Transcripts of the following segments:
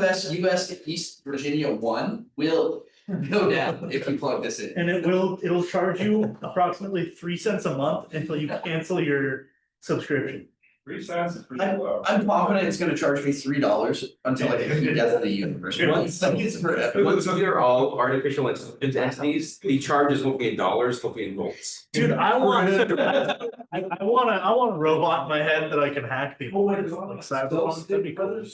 US East Virginia 1 will go down if you plug this in. And it'll charge you approximately 3 cents a month until you cancel your subscription. 3 cents is pretty low. I'm confident it's gonna charge me $3 until I get to death of the universe. Once they're all artificial intelligence entities, the charges won't be in dollars, they'll be in volts. Dude, I want a robot in my head that I can hack people with, like Cyberpunk. That'd be cool.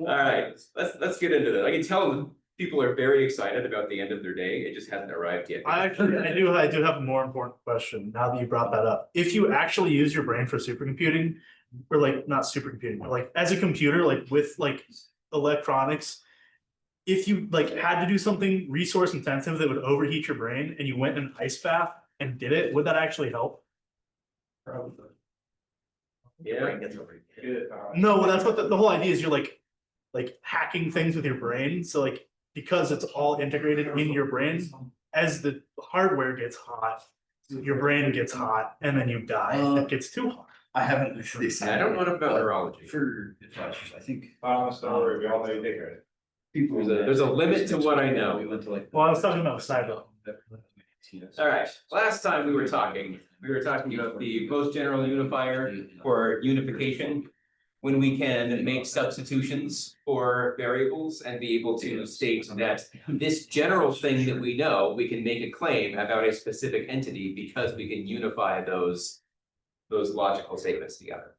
All right, let's get into that. I can tell that people are very excited about the end of their day. It just hasn't arrived yet. I do have a more important question now that you brought that up. If you actually use your brain for supercomputing, or like not supercomputing, but like as a computer, like with like electronics, if you like had to do something resource intensive that would overheat your brain and you went in an ice bath and did it, would that actually help? Probably. Yeah. No, well, that's what the whole idea is. You're like hacking things with your brain. So like, because it's all integrated in your brain, as the hardware gets hot, your brain gets hot, and then you die. It gets too hot. I haven't actually seen. I don't know enough about neurology. For advisors, I think. Don't worry, we all know you take it. People. There's a limit to what I know. We went to like. Well, I was talking about cyber. All right, last time we were talking about the most general unifier for unification. When we can make substitutions for variables and be able to state that this general thing that we know, we can make a claim about a specific entity because we can unify those logical statements together.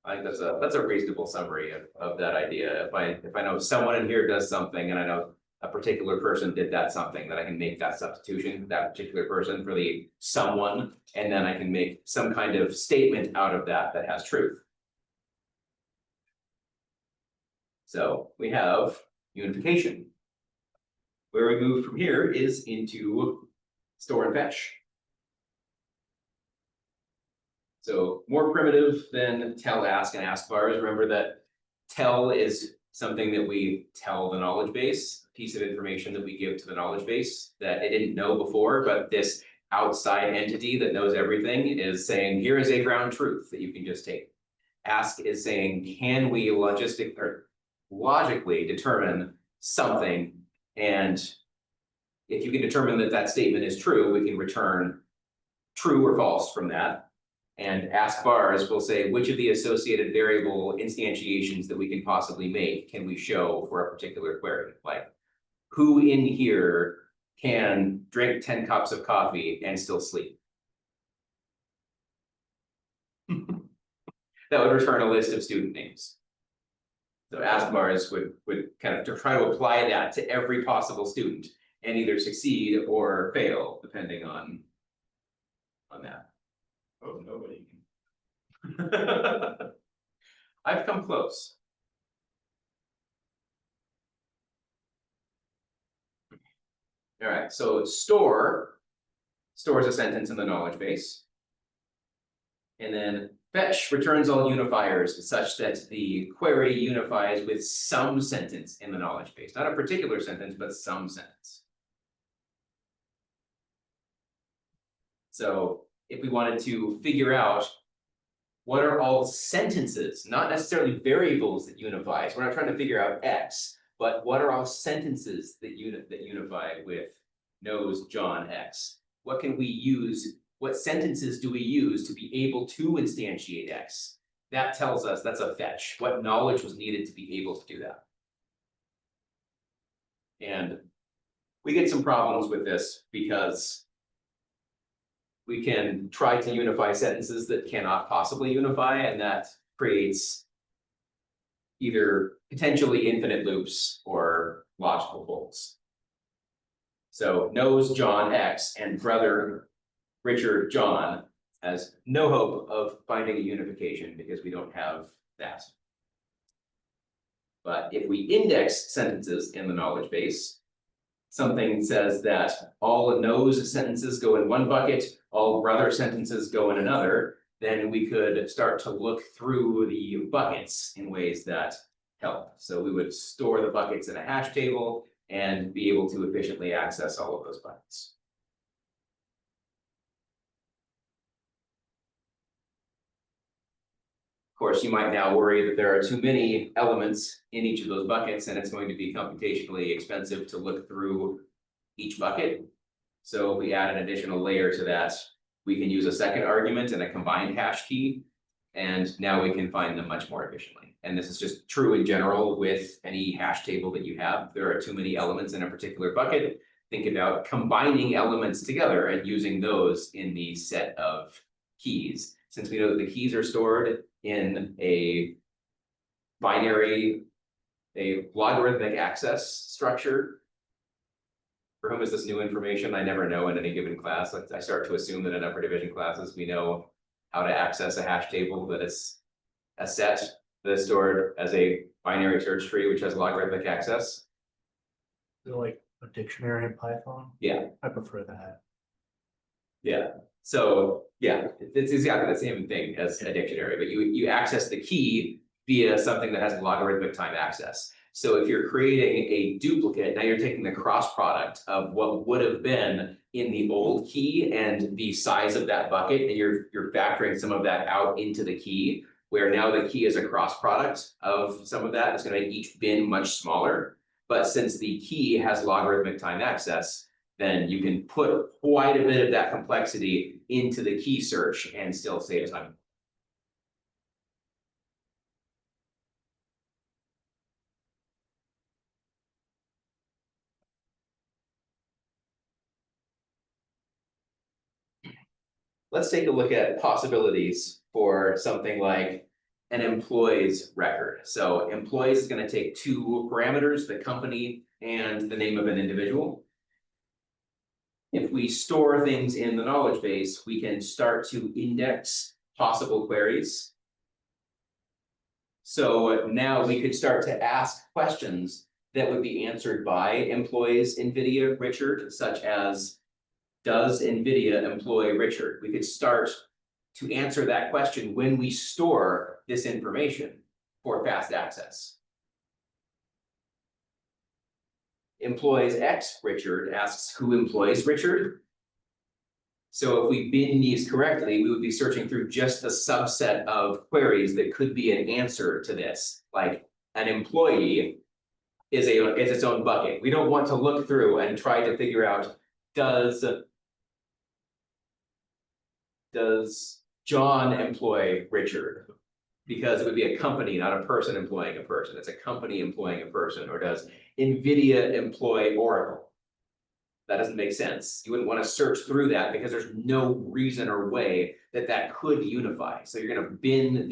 I think that's a reasonable summary of that idea. If I know someone in here does something and I know a particular person did that something, that I can make that substitution, that particular person for the someone, and then I can make some kind of statement out of that has truth. So we have unification. Where we move from here is into store and fetch. So more primitive than tell, ask, and ask bars. Remember that tell is something that we tell the knowledge base, a piece of information that we give to the knowledge base that it didn't know before, but this outside entity that knows everything is saying, here is a ground truth that you can just take. Ask is saying, can we logically determine something, and if you can determine that that statement is true, we can return true or false from that. And ask bars will say which of the associated variable instantiations that we can possibly make can we show for a particular query. Like, who in here can drink 10 cups of coffee and still sleep? That would return a list of student names. So ask bars would kind of try to apply that to every possible student and either succeed or fail, depending on that. Oh, nobody can. I've come close. All right, so store stores a sentence in the knowledge base. And then fetch returns all unifiers such that the query unifies with some sentence in the knowledge base. Not a particular sentence, but some sentence. So if we wanted to figure out what are all sentences, not necessarily variables that unify. So we're not trying to figure out X, but what are all sentences that unify with knows John X? What can we use? What sentences do we use to be able to instantiate X? That tells us that's a fetch. What knowledge was needed to be able to do that? And we get some problems with this because we can try to unify sentences that cannot possibly unify, and that creates either potentially infinite loops or logical holes. So knows John X and brother Richard John has no hope of finding a unification because we don't have that. But if we index sentences in the knowledge base, something says that all knows sentences go in one bucket, all brother sentences go in another, then we could start to look through the buckets in ways that help. So we would store the buckets in a hash table and be able to efficiently access all of those buckets. course, you might now worry that there are too many elements in each of those buckets, and it's going to be computationally expensive to look through each bucket. So if we add an additional layer to that, we can use a second argument and a combined hash key. And now we can find them much more efficiently. And this is just true in general with any hash table that you have. If there are too many elements in a particular bucket, think about combining elements together and using those in the set of keys. Since we know that the keys are stored in a binary, a logarithmic access structure. For whom is this new information? I never know in any given class. I start to assume that in upper division classes, we know how to access a hash table, that it's a set that is stored as a binary search tree, which has logarithmic access. Is it like a dictionary in Python? Yeah. I prefer that. Yeah, so yeah, it's exactly the same thing as a dictionary, but you access the key via something that has logarithmic time access. So if you're creating a duplicate, now you're taking the cross product of what would have been in the old key and the size of that bucket, and you're factoring some of that out into the key, where now the key is a cross product of some of that. It's going to make each bin much smaller. But since the key has logarithmic time access, then you can put quite a bit of that complexity into the key search and still save time. Let's take a look at possibilities for something like an employee's record. So employees is going to take two parameters, the company and the name of an individual. If we store things in the knowledge base, we can start to index possible queries. So now we could start to ask questions that would be answered by employees NVIDIA Richard, such as, does NVIDIA employ Richard? We could start to answer that question when we store this information for fast access. Employs X Richard asks, who employs Richard? So if we bin these correctly, we would be searching through just the subset of queries that could be an answer to this. Like an employee is its own bucket. We don't want to look through and try to figure out, does John employ Richard? Because it would be a company, not a person employing a person. It's a company employing a person. Or does NVIDIA employ Oracle? That doesn't make sense. You wouldn't want to search through that because there's no reason or way that that could unify. So you're going to bin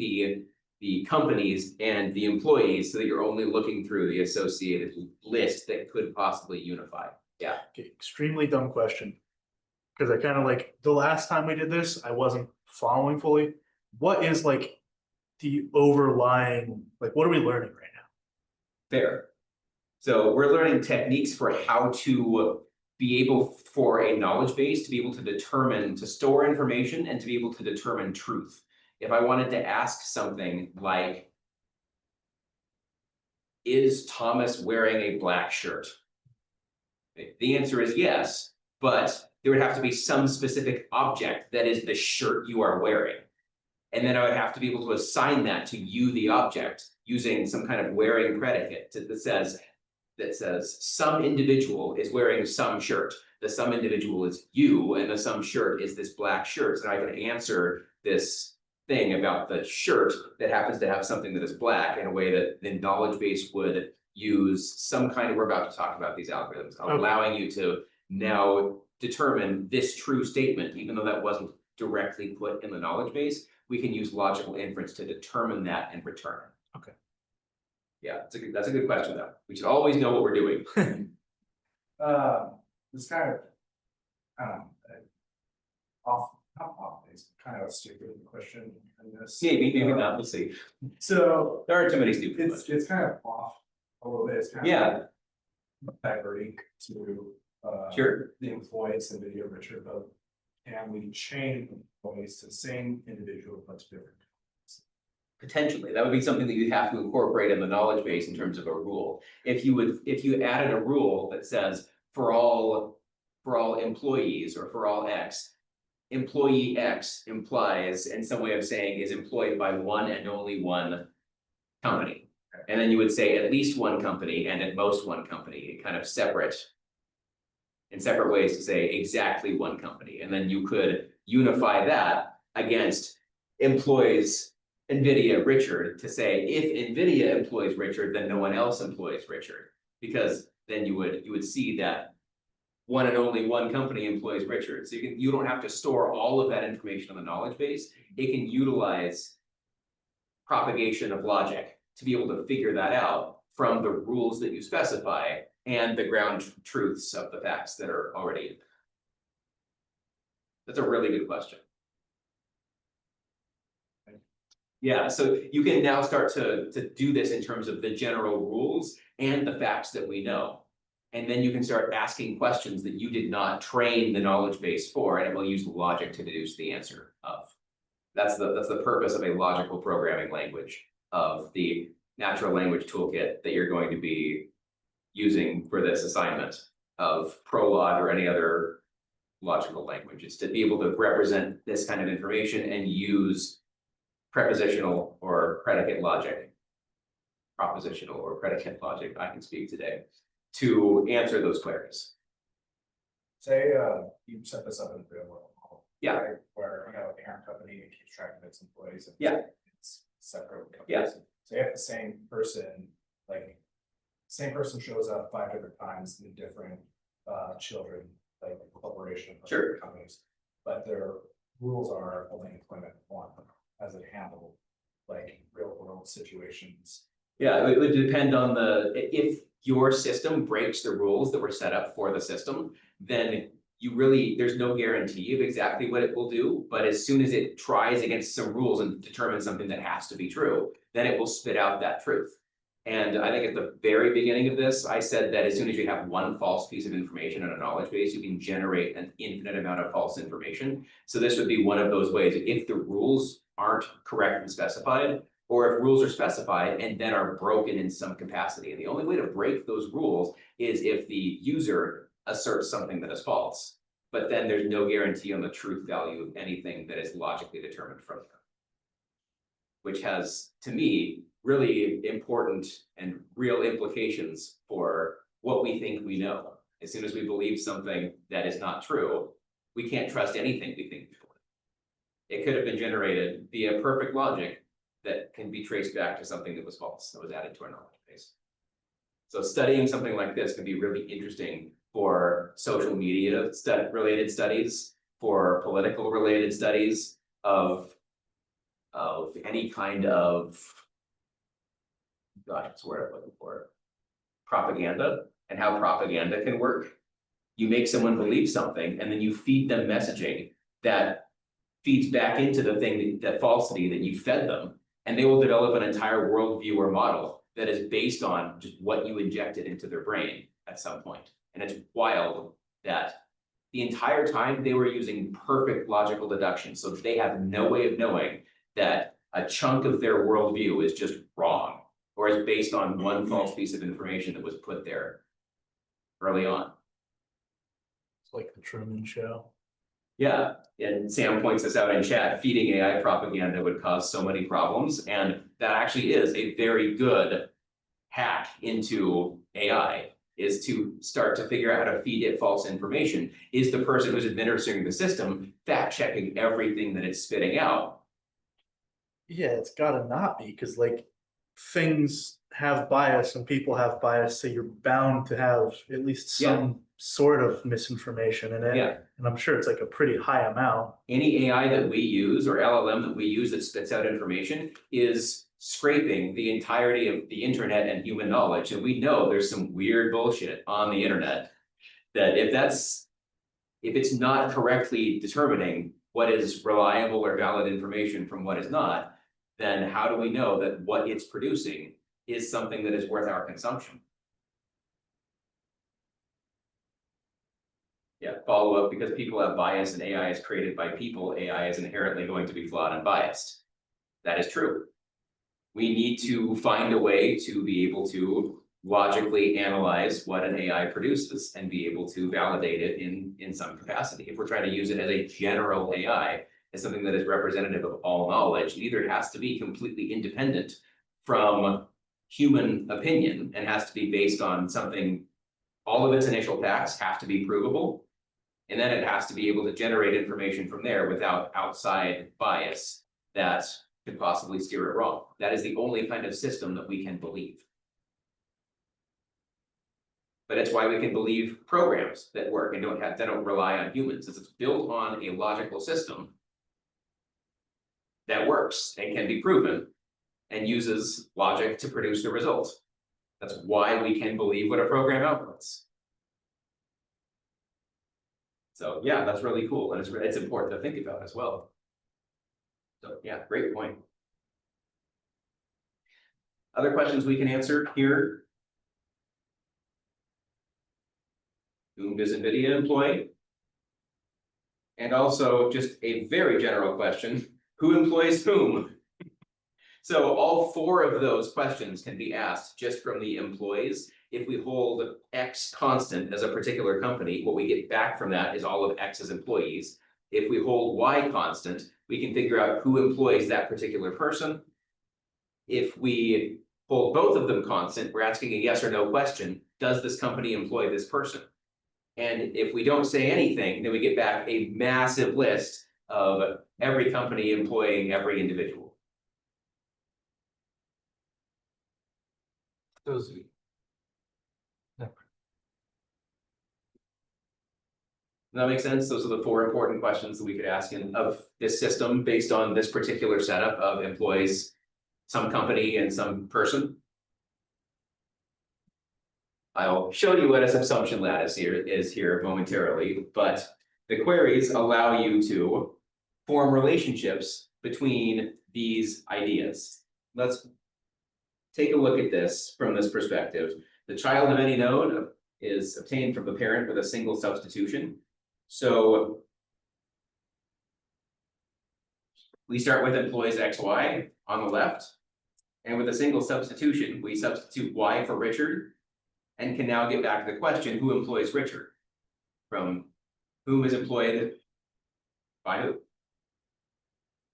the companies and the employees so that you're only looking through the associated list that could possibly unify. Yeah. Okay, extremely dumb question. Because I kind of like, the last time we did this, I wasn't following fully. What is like the overlying, like what are we learning right now? Fair. So we're learning techniques for how to be able, for a knowledge base, to be able to determine, to store information and to be able to determine truth. If I wanted to ask something like, is Thomas wearing a black shirt? The answer is yes, but there would have to be some specific object that is the shirt you are wearing. And then I would have to be able to assign that to you, the object, using some kind of wearing predicate that says some individual is wearing some shirt. The some individual is you, and the some shirt is this black shirt. So I can answer this thing about the shirt that happens to have something that is black in a way that the knowledge base would use some kind of, we're about to talk about these algorithms, allowing you to now determine this true statement, even though that wasn't directly put in the knowledge base. We can use logical inference to determine that and return it. Okay. Yeah, that's a good question though. We should always know what we're doing. This kind of, not off base, kind of a stupid question in this. Maybe not, we'll see. So There are too many stupid it's questions. kind of off a little bit, it's kind of. Yeah. Diverting to Sure. the employees and video Richard, but can we chain employees to the same individual but to different? Potentially, that would be something that you'd have to incorporate in the knowledge base in terms of a rule. If you added a rule that says for all employees or for all X, employee X implies, and some way of saying is employed by one and only one company. And then you would say at least one company and at most one company, kind of separate. In separate ways to say exactly one company, and then you could unify that against employs NVIDIA Richard to say if NVIDIA employs Richard, then no one else employs Richard. Because then you would see that one and only one company employs Richard. So you don't have to store all of that information on the knowledge base. It can utilize propagation of logic to be able to figure that out from the rules that you specify and the ground truths of the facts that are already in there. That's a really good question. Yeah, so you can now start to do this in terms of the general rules and the facts that we know. And then you can start asking questions that you did not train the knowledge base for, and it will use logic to deduce the answer of. That's the purpose of a logical programming language, of the natural language toolkit that you're going to be using for this assignment of Prolog or any other logical language. It's to be able to represent this kind of information and use prepositional or predicate logic, propositional or predicate logic, I can speak today, to answer those queries. Say, you set this up in the real world. Yeah. Right, where you have a parent company and keeps track of its employees. And Yeah. It's separate companies. Yeah. So you have the same person, like, same person shows up 5 different times in different children, like corporation. Sure. Companies, but their rules are only employment one, as it handle like real world situations. Yeah, it would depend on if your system breaks the rules that were set up for the system, then there's no guarantee of exactly what it will do, but as soon as it tries against some rules and determines something that has to be true, then it will spit out that truth. And I think at the very beginning of this, I said that as soon as you have one false piece of information in a knowledge base, you can generate an infinite amount of false information. So this would be one of those ways. If the rules aren't correct and specified, or if rules are specified and then are broken in some capacity. And the only way to break those rules is if the user asserts something that is false. But then there's no guarantee on the truth value of anything that is logically determined from them. Which has, to me, really important and real implications for what we think we know. As soon as we believe something that is not true, we can't trust anything we think we believe. It could have been generated via perfect logic that can be traced back to something that was false, that was added to our knowledge base. So studying something like this can be really interesting for social media related studies, for political related studies of any kind of, gosh, that's the word I'm looking for, propaganda, and how propaganda can work. You make someone believe something and then you feed them messaging that feeds back into the thing, that falsity that you fed them, and they will develop an entire worldview or model that is based on just what you injected into their brain at some point. And it's wild that the entire time they were using perfect logical deduction, so they have no way of knowing that a chunk of their worldview is just wrong, or is based on one false piece of information that was put there early on. It's like the Truman Show. Yeah, and Sam points this out in chat, feeding AI propaganda would cause so many problems, and that actually is a very good hack into AI, is to start to figure out how to feed it false information. Is the person who's administering the system fact checking everything that it's spitting out? Yeah, it's gotta not be, because like things have bias and people have bias, so you're bound to have at least some sort of misinformation in it. Yeah. And I'm sure it's like a pretty high amount. Any AI that we use or LLM that we use that spits out information is scraping the entirety of the internet and human knowledge. And we know there's some weird bullshit on the internet that if it's not correctly determining what is reliable or valid information from what is not, then how do we know that what it's producing is something that is worth our consumption? Yeah, follow up, because people have bias and AI is created by people, AI is inherently going to be flawed and biased. That is true. We need to find a way to be able to logically analyze what an AI produces and be able to validate it in some capacity. If we're trying to use it as a general AI, as something that is representative of all knowledge, it either has to be completely independent from human opinion and has to be based on something, all of its initial facts have to be provable. And then it has to be able to generate information from there without outside bias that could possibly steer it wrong. That is the only kind of system that we can believe. But it's why we can believe programs that work and that don't rely on humans, since it's built on a logical system that works and can be proven and uses logic to produce the result. That's why we can believe what a program outputs. So yeah, that's really cool, and it's important to think about as well. So yeah, great point. Other questions we can answer here? Whom does NVIDIA employ? And also just a very general question, who employs whom? So all 4 of those questions can be asked just from the employees. If we hold X constant as a particular company, what we get back from that is all of X's employees. If we hold Y constant, we can figure out who employs that particular person. If we hold both of them constant, we're asking a yes or no question, does this company employ this person? And if we don't say anything, then we get back a massive list of every company employing every individual. Those. Does that make sense? Those are the 4 important questions that we could ask of this system based on this particular setup of employees, some company and some person. I'll show you what a subsumption lattice is here momentarily, but the queries allow you to form relationships between these ideas. Let's take a look at this from this perspective. The child of any node is obtained from the parent with a single substitution. So we start with employees XY on the left, and with a single substitution, we substitute Y for Richard, and can now get back to the question, who employs Richard? From whom is employed by who?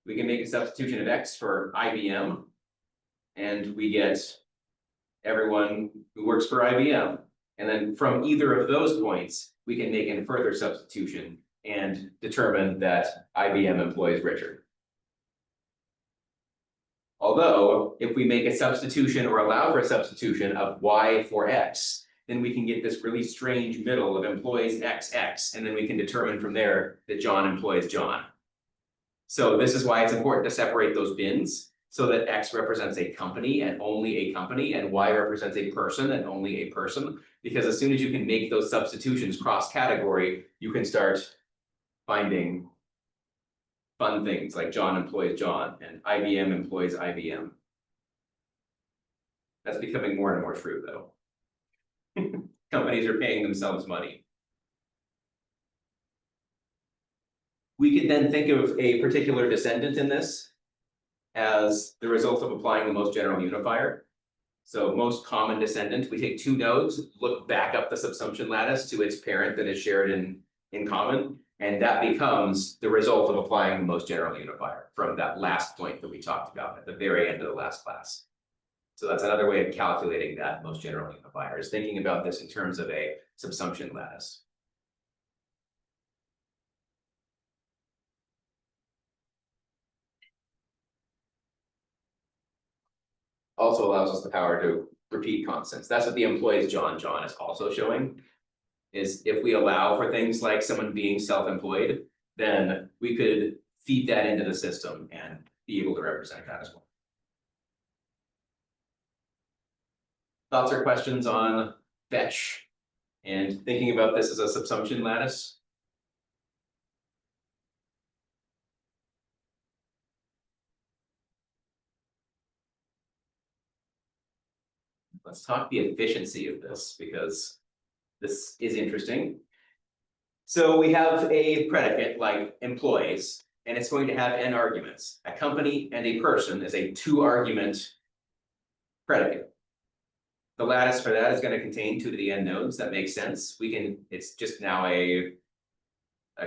We can make a substitution of X for IBM, and we get everyone who works for IBM. And then from either of those points, we can make a further substitution and determine that IBM employs Richard. Although, if we make a substitution or allow for a substitution of Y for X, then we can get this really strange middle of employees XX, and then we can determine from there that John employs John. So this is why it's important to separate those bins, so that X represents a company and only a company, and Y represents a person and only a person. Because as soon as you can make those substitutions cross-category, you can start finding fun things like John employs John and IBM employs IBM. That's becoming more and more true, though. Companies are paying themselves money. We could then think of a particular descendant in this as the result of applying the most general unifier. So most common descendant, we take 2 nodes, look back up the subsumption lattice to its parent that is shared in common, and that becomes the result of applying the most general unifier from that last point that we talked about at the very end of the last class. So that's another way of calculating that most general unifier, is thinking about this in terms of a subsumption lattice. Also allows us the power to repeat constants. That's what the employees John is also showing, is if we allow for things like someone being self-employed, then we could feed that into the system and be able to represent that as well. Thoughts or questions on fetch and thinking about this as a subsumption lattice? Let's talk the efficiency of this, because this is interesting. So we have a predicate like employees, and it's going to have n arguments. A company and a person is a 2-argument predicate. The lattice for that is going to contain 2 to the n nodes. That makes sense. It's just now a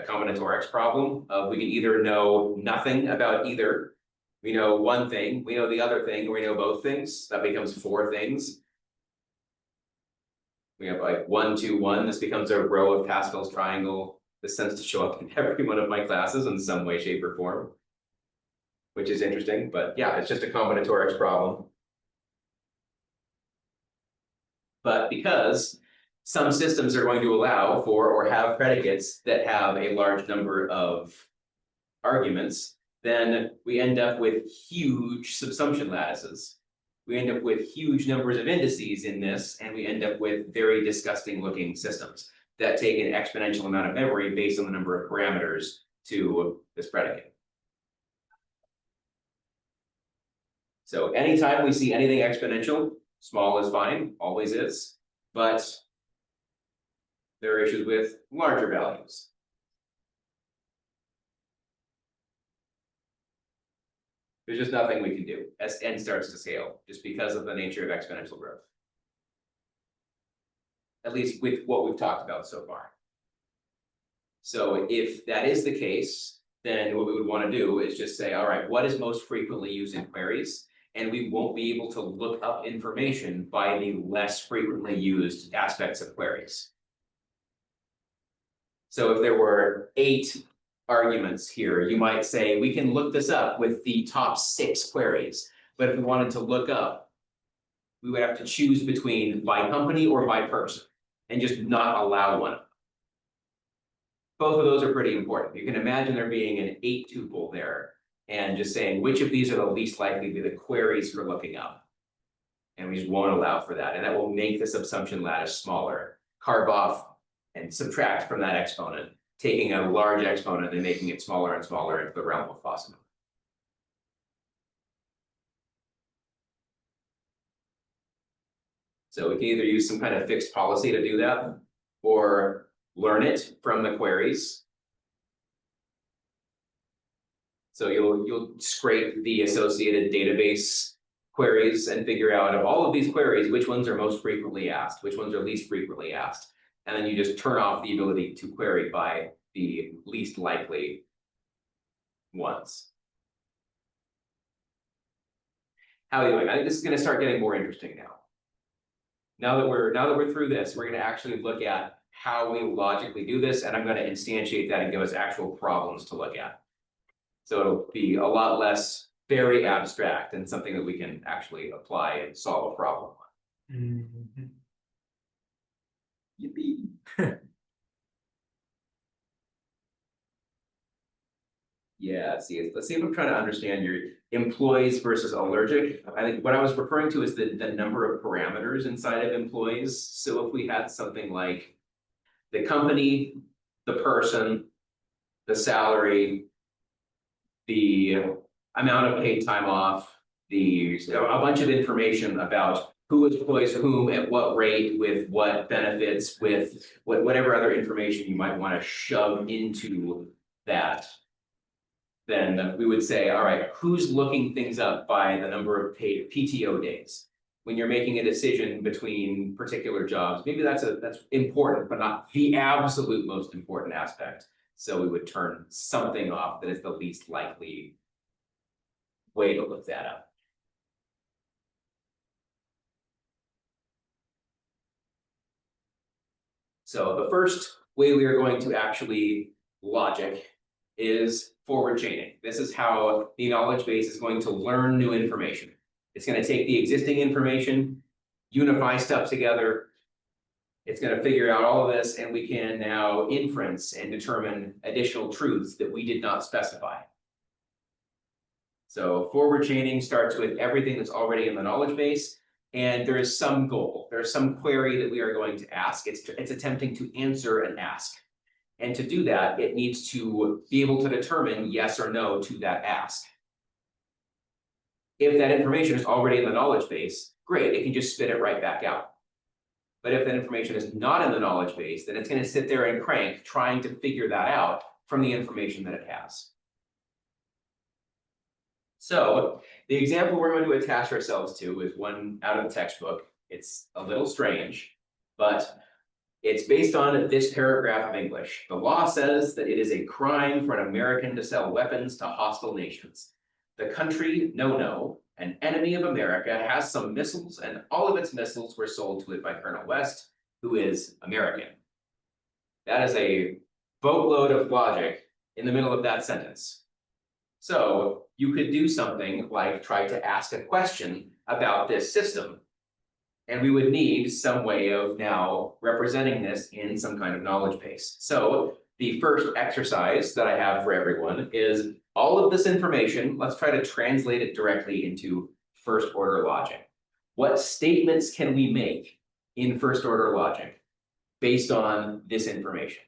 combinatorics problem of we can either know nothing about either. We know one thing, we know the other thing, or we know both things. That becomes 4 things. We have like 1, 2, 1. This becomes a row of Pascal's triangle. This tends to show up in every one of my classes in some way, shape, or form, which is interesting. But yeah, it's just a combinatorics problem. But because some systems are going to allow for or have predicates that have a large number of arguments, then we end up with huge subsumption lattices. We end up with huge numbers of indices in this, and we end up with very disgusting looking systems that take an exponential amount of memory based on the number of parameters to this predicate. So anytime we see anything exponential, small is fine, always is, but there are issues with larger values. There's just nothing we can do as n starts to scale, just because of the nature of exponential growth. At least with what we've talked about so far. So if that is the case, then what we would want to do is just say, all right, what is most frequently used in queries? And we won't be able to look up information by the less frequently used aspects of queries. So if there were 8 arguments here, you might say, we can look this up with the top 6 queries. But if we wanted to look up, we would have to choose between by company or by person, and just not allow one of them. Both of those are pretty important. You can imagine there being an 8 tuple there, and just saying which of these are the least likely to be the queries for looking up. And we just won't allow for that. And that will make the subsumption lattice smaller. Carve off and subtract from that exponent, taking a large exponent and making it smaller and smaller into the realm of possibility. So we can either use some kind of fixed policy to do that, or learn it from the queries. So you'll scrape the associated database queries and figure out of all of these queries, which ones are most frequently asked, which ones are least frequently asked. And then you just turn off the ability to query by the least likely ones. How are you doing? I think this is going to start getting more interesting now. Now that we're through this, we're going to actually look at how we logically do this, and I'm going to instantiate that and give us actual problems to look at. So it'll be a lot less very abstract and something that we can actually apply and solve a problem on. Yippee. Yeah, let's see if I'm trying to understand your employees versus allergic. I think what I was referring to is the number of parameters inside of employees. So if we had something like the company, the person, the salary, the amount of paid time off, a bunch of information about who employs whom at what rate, with what benefits, with whatever other information you might want to shove into that, then we would say, all right, who's looking things up by the number of paid PTO days? When you're making a decision between particular jobs, maybe that's important, but not the absolute most important aspect. So we would turn something off that is the least likely way to look that up. So the first way we are going to actually logic is forward chaining. This is how the knowledge base is going to learn new information. It's going to take the existing information, unify stuff together. It's going to figure out all of this, and we can now inference and determine additional truths that we did not specify. So forward chaining starts with everything that's already in the knowledge base, and there is some goal. There's some query that we are going to ask. It's attempting to answer an ask. And to do that, it needs to be able to determine yes or no to that ask. If that information is already in the knowledge base, great, it can just spit it right back out. But if that information is not in the knowledge base, then it's going to sit there and crank trying to figure that out from the information that it has. So the example we're going to attach ourselves to is one out of the textbook. It's a little strange, but it's based on this paragraph of English. The law says that it is a crime for an American to sell weapons to hostile nations. The country, no, an enemy of America, has some missiles, and all of its missiles were sold to it by Colonel West, who is American. That is a boatload of logic in the middle of that sentence. So you could do something like try to ask a question about this system. And we would need some way of now representing this in some kind of knowledge base. So the first exercise that I have for everyone is all of this information, let's try to translate it directly into first order logic. What statements can we make in first order logic based on this information?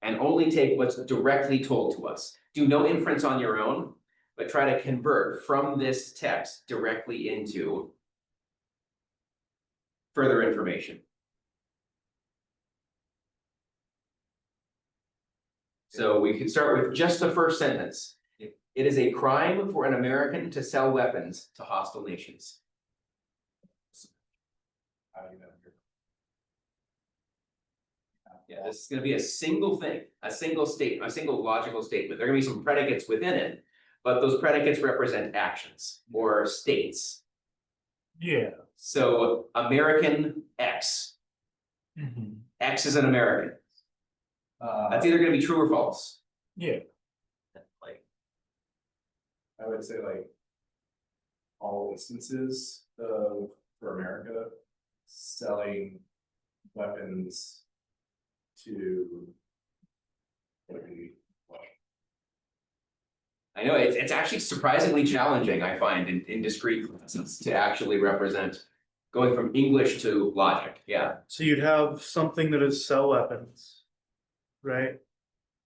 And only take what's directly told to us. Do no inference on your own, but try to convert from this text directly into further information. So we could start with just the first sentence. It is a crime for an American to sell weapons to hostile nations. Yeah, this is gonna be a single thing, a single statement, a single logical statement. There are gonna be some predicates within it, but those predicates represent actions or states. Yeah. So American X. X is an American. That's either gonna be true or false. Yeah. Like, I would say like all instances of, for America, selling weapons to. I know it's actually surprisingly challenging, I find, in discrete classes to actually represent going from English to logic, yeah. So you'd have something that is sell weapons, right?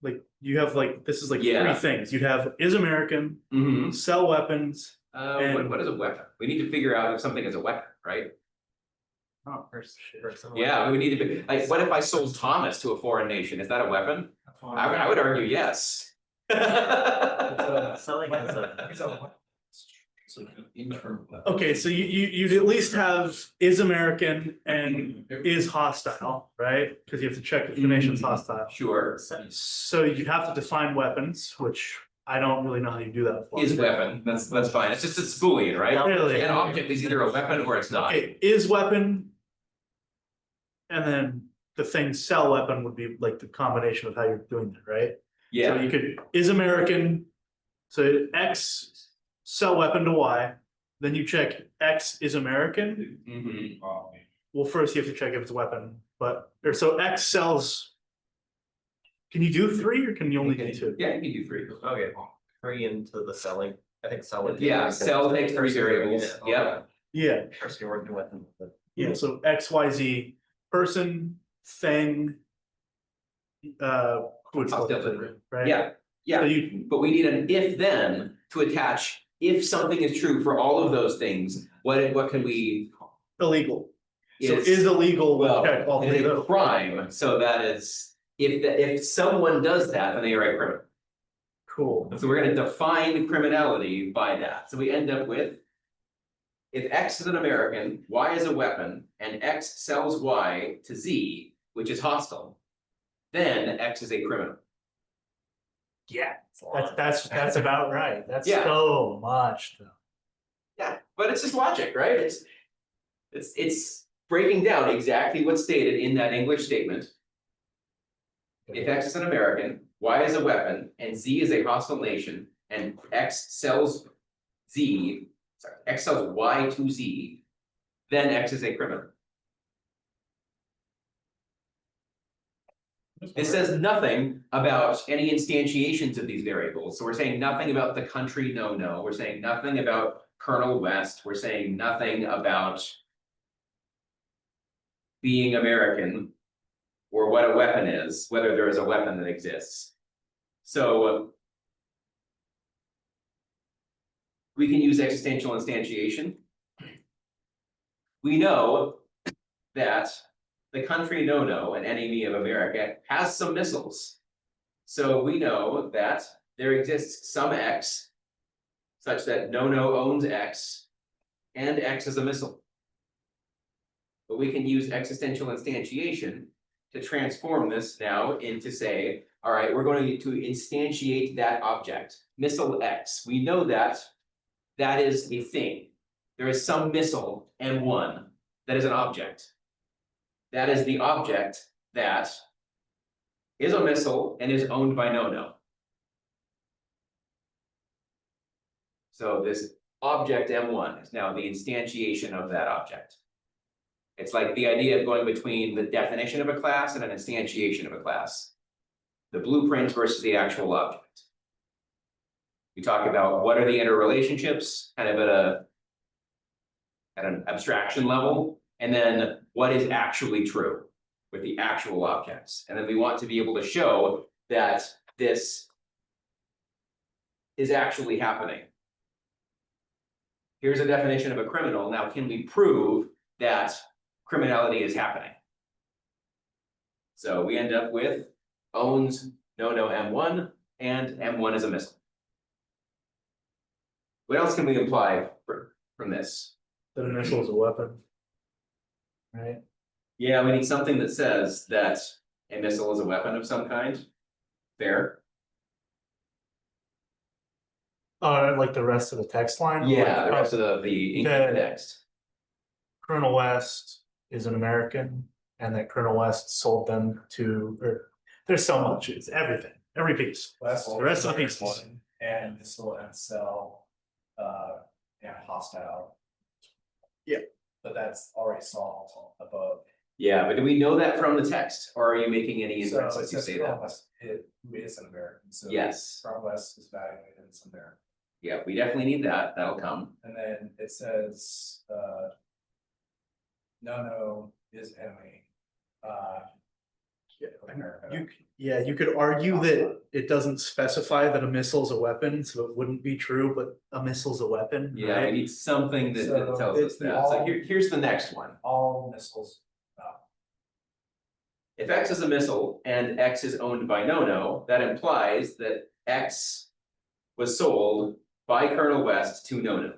Like you have like, this is like Yeah. three things. You'd have is American, Mm-hmm. sell weapons. What is a weapon? We need to figure out if something is a weapon, right? Oh, Yeah, we need to be, like, what if I sold Thomas to a foreign nation? Is that a weapon? I would argue yes. Selling as a. Okay, so you'd at least have is American and is hostile, right? Because you have to check if the nation's hostile. Sure, So you'd have to define weapons, which I don't really know how you do that. is weapon, that's fine, it's just it's Boolean, right? Really? An object is either a weapon or it's not. Okay, is weapon. And then the thing sell weapon would be like the combination of how you're doing that, right? So Yeah, you could, is American, so X sell weapon to Y, then you check X is American. mhm. Well, first you have to check if it's a weapon, but, or so X sells. Can you do three or can you only do two? Yeah, you can do three. Okay, three into the selling, I think selling. Yeah, cell takes three variables, yep. Yeah, First you're working with them, but. yeah, so X, Y, Z, person, thing. Who it's Hostility. right? Yeah, So yeah, you, but we need an if then to attach, if something is true for all of those things, what can we? illegal. So Is- is illegal, Well, check all three it's of a those. crime, so that is, if someone does that, then they are a criminal. Cool. So we're gonna define criminality by that, so we end up with. If X is an American, Y is a weapon, and X sells Y to Z, which is hostile. Then X is a criminal. Yeah, that's about right. That's Yeah. so much though. Yeah, but it's just logic, right? It's breaking down exactly what's stated in that English statement. If X is an American, Y is a weapon, and Z is a hostile nation, and X sells Y to Z, then X is a criminal. This says nothing about any instantiations of these variables, so we're saying nothing about the country, no, we're saying nothing about Colonel West, we're saying nothing about being American, or what a weapon is, whether there is a weapon that exists. So we can use existential instantiation. We know that the country no, an enemy of America, has some missiles. So we know that there exists some X such that no owns X and X is a missile. But we can use existential instantiation to transform this now into say, all right, we're going to instantiate that object, missile X. We know that that is a thing. There is some missile M1 that is an object. That is the object that is a missile and is owned by no. So this object M1 is now the instantiation of that object. It's like the idea of going between the definition of a class and an instantiation of a class. The blueprint versus the actual object. We talk about what are the interrelationships, kind of at an abstraction level, and then what is actually true with the actual objects. And then we want to be able to show that this is actually happening. Here's a definition of a criminal. Now, can we prove that criminality is happening? So we end up with owns no M1 and M1 is a missile. What else can we imply from this? That a missile is a weapon. Right? Yeah, we need something that says that a missile is a weapon of some kind. Fair? Like the rest of the text line? Yeah, the rest of the text. Colonel West is an American, and that Colonel West sold them to, or there's so much, it's everything, every piece. West. The rest of the pieces. And missile and cell, and hostile. Yeah. But that's already solved above. Yeah, but do we know that from the text, or are you making any So inference it as you says say Colonel that? West, who is an American, so. Yes, Colonel West is valued in some American. yeah, we definitely need that, that'll come. And then it says, no is enemy. Of America. You could argue that it doesn't specify that a missile is a weapon, so it wouldn't be true, but a missile's a weapon, Yeah, we right? need something that So tells us that, so here's the next one. All missiles, If X is a missile and X is owned by no, that implies that X was sold by Colonel West to no.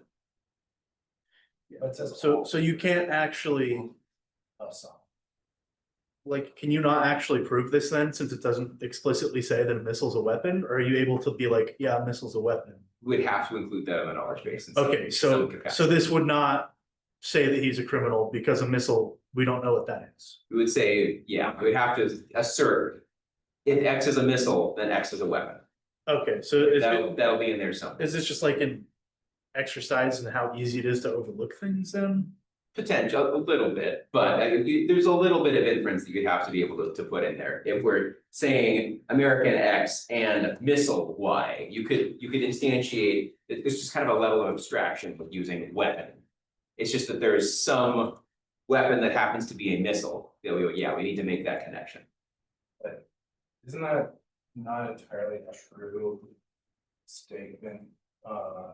but it says. So you can't actually, Of some. like, can you not actually prove this then, since it doesn't explicitly say that a missile's a weapon, or are you able to be like, yeah, a missile's a weapon? We'd have to include that in the knowledge base. in some- Okay, some so capacity. this would not say that he's a criminal because a missile, we don't know what that is. We would say, yeah, we would have to assert. If X is a missile, then X is a weapon. Okay, so That'll be in there somewhere. is this just like an exercise in how easy it is to overlook things then? Potential, a little bit, but there's a little bit of inference that you'd have to be able to put in there. If we're saying American X and missile Y, you could instantiate, it's just kind of a level of abstraction with using weapon. It's just that there's some weapon that happens to be a missile, yeah, we need to make that connection. Isn't that not entirely a true statement, for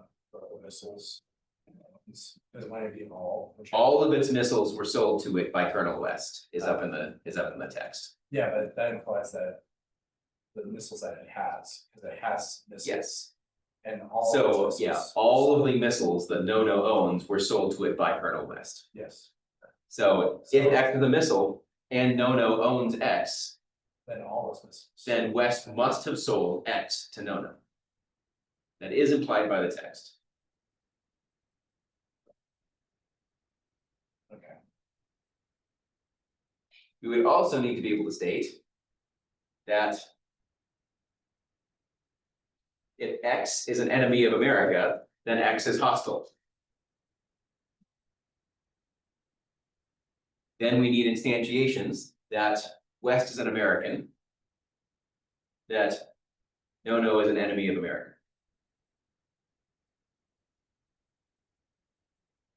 the missiles? Because it might be all. All of its missiles were sold to it by Colonel West, is up in the text. Yeah, but that implies that the missiles that it has, because it has missiles. Yes, And all. so, its yeah, missiles- all of the missiles that no owns were sold to it by Colonel West. Yes, So if X is a missile and no owns X, then all those missiles. then West must have sold X to no. That is implied by the text. Okay, We would also need to be able to state that if X is an enemy of America, then X is hostile. Then we need instantiations that West is an American, that no is an enemy of America.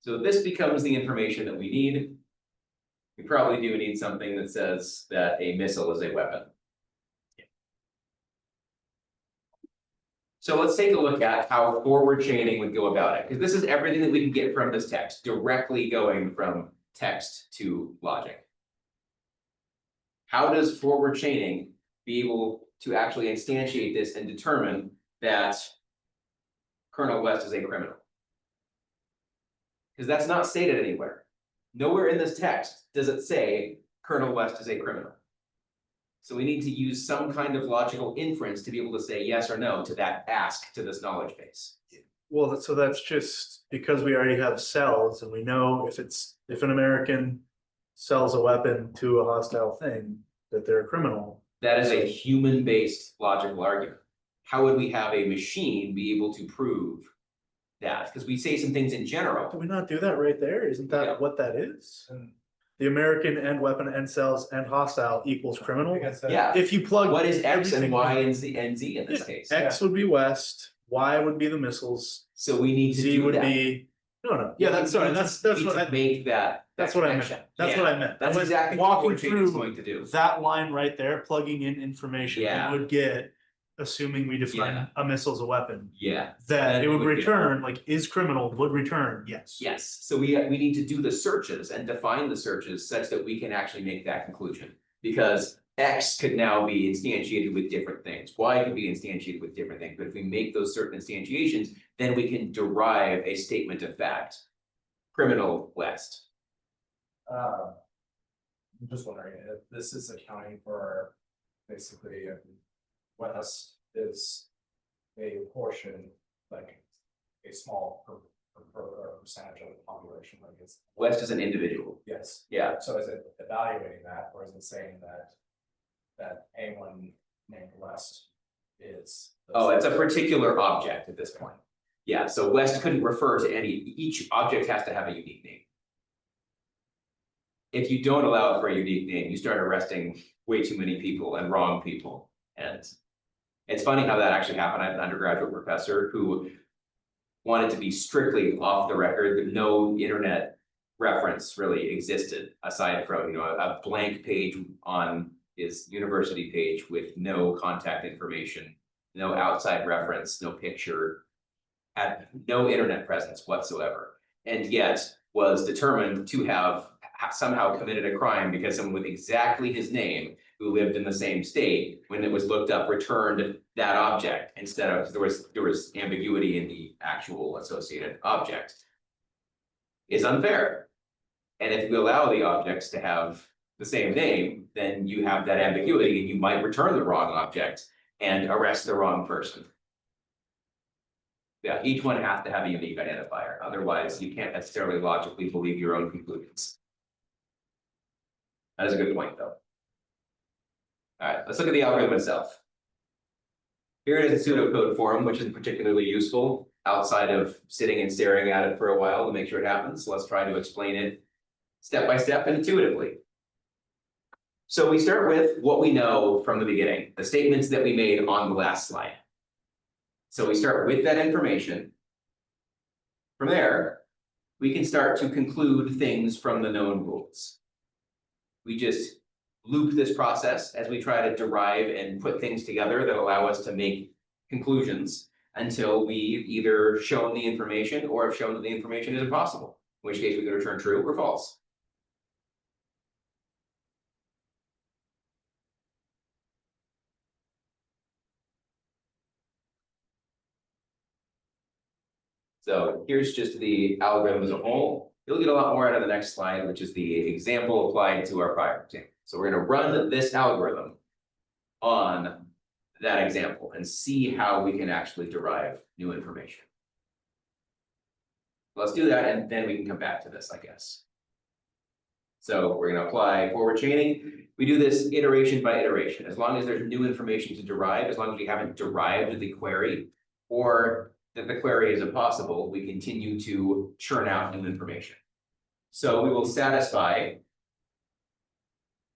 So this becomes the information that we need. We probably do need something that says that a missile is a weapon. So let's take a look at how forward chaining would go about it, because this is everything that we can get from this text, directly going from text to logic. How does forward chaining be able to actually instantiate this and determine that Colonel West is a criminal. Because that's not stated anywhere. Nowhere in this text does it say Colonel West is a criminal. So we need to use some kind of logical inference to be able to say yes or no to that ask to this knowledge base. Well, so that's just because we already have cells and we know if an American sells a weapon to a hostile thing, that they're a criminal. That is a human-based logical argument. How would we have a machine be able to prove that? Because we say some things in Do general. we not do that right there? Isn't Yeah. that what that is? And The American and weapon and cells and hostile equals criminal. I guess that- Yeah. If you plug. What is X and everything Y in- and Z in this Yeah, case? X would be west, Y would be the missiles, So we need to Z do would that. be, no, yeah, that's, sorry, that's We need what to I, make that. that's what I meant. connection. That's Yeah, what I meant. That's I went exactly what walking we're through going to do. that line right there, plugging in information, Yeah. we would get, assuming we define Yeah. a missile as a weapon. Yeah, That Then it would we would get- return, like, is criminal, would return, yes. yes, so we need to do the searches and define the searches such that we can actually make that conclusion. Because X could now be instantiated with different things, Y could be instantiated with different things, but if we make those certain instantiations, then we can derive a statement of fact. Criminal West. I'm just wondering if this is accounting for basically if West is a portion, like a small percentage of the population, like it's, West is an individual, yes. yeah, So is it evaluating that, or is it saying that anyone named West is? oh, it's a particular object at this point. Yeah, so West couldn't refer to each object has to have a unique name. If you don't allow for a unique name, you start arresting way too many people and wrong people. And it's funny how that actually happened. I had an undergraduate professor who wanted to be strictly off the record, that no internet reference really existed aside from, you know, a blank page on his university page with no contact information, no outside reference, no picture, had no internet presence whatsoever, and yet was determined to have somehow committed a crime because someone with exactly his name who lived in the same state, when it was looked up, returned that object instead of, there was ambiguity in the actual associated object. Is unfair. And if we allow the objects to have the same name, then you have that ambiguity and you might return the wrong object and arrest the wrong person. Yeah, each one has to have a unique identifier, otherwise you can't necessarily logically believe your own conclusions. That is a good point, though. Alright, let's look at the algorithm itself. Here it is in pseudocode form, which is particularly useful outside of sitting and staring at it for a while to make sure it happens. So let's try to explain it step by step and intuitively. So we start with what we know from the beginning, the statements that we made on the last slide. So we start with that information. From there, we can start to conclude things from the known rules. We just loop this process as we try to derive and put things together that allow us to make conclusions until we've either shown the information or have shown that the information is impossible, in which case we can return true or false. So here's just the algorithm as a whole. You'll get a lot more out of the next slide, which is the example applied to our prior example. So we're gonna run this algorithm on that example and see how we can actually derive new information. Let's do that and then we can come back to this, I guess. So we're gonna apply forward chaining. We do this iteration by iteration. As long as there's new information to derive, as long as we haven't derived the query or that the query is impossible, we continue to churn out new information. So we will satisfy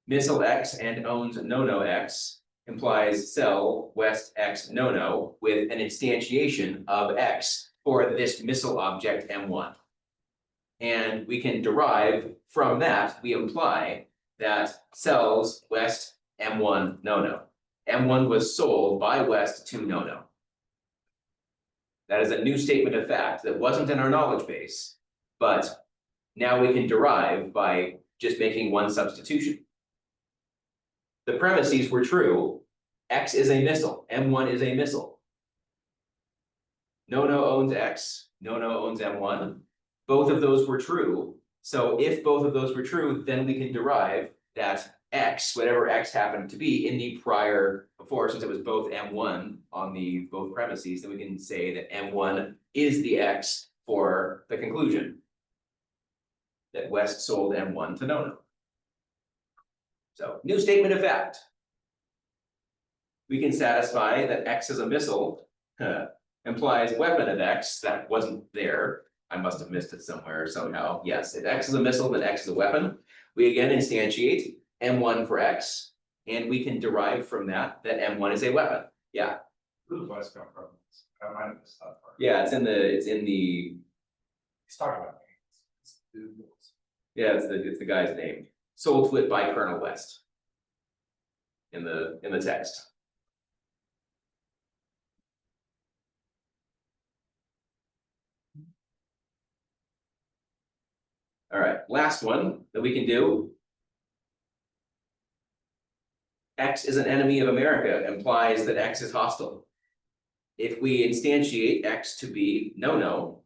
missile X and owns no X implies cell West X no with an instantiation of X for this missile object M1. And we can derive from that, we imply that cells West M1 no. M1 was sold by West to no. That is a new statement of fact that wasn't in our knowledge base, but now we can derive by just making one substitution. The premises were true. X is a missile, M1 is a missile. no owns X, no owns M1. Both of those were true. So if both of those were true, then we can derive that X, whatever X happened to be in the prior before, since it was both M1 on the both premises, then we can say that M1 is the X for the conclusion. That West sold M1 to no. So, new statement of fact. We can satisfy that X is a missile, implies weapon of X, that wasn't there. I must have missed it somewhere somehow. Yes, if X is a missile, then X is a weapon. We again instantiate M1 for X, and we can derive from that M1 is a weapon. Yeah. Who does West come from? I might have missed that part. Yeah, it's in the, He's talking about me. yeah, it's the guy's name. Sold to it by Colonel West. In the text. All right, last one that we can do. X is an enemy of America implies that X is hostile. If we instantiate X to be no,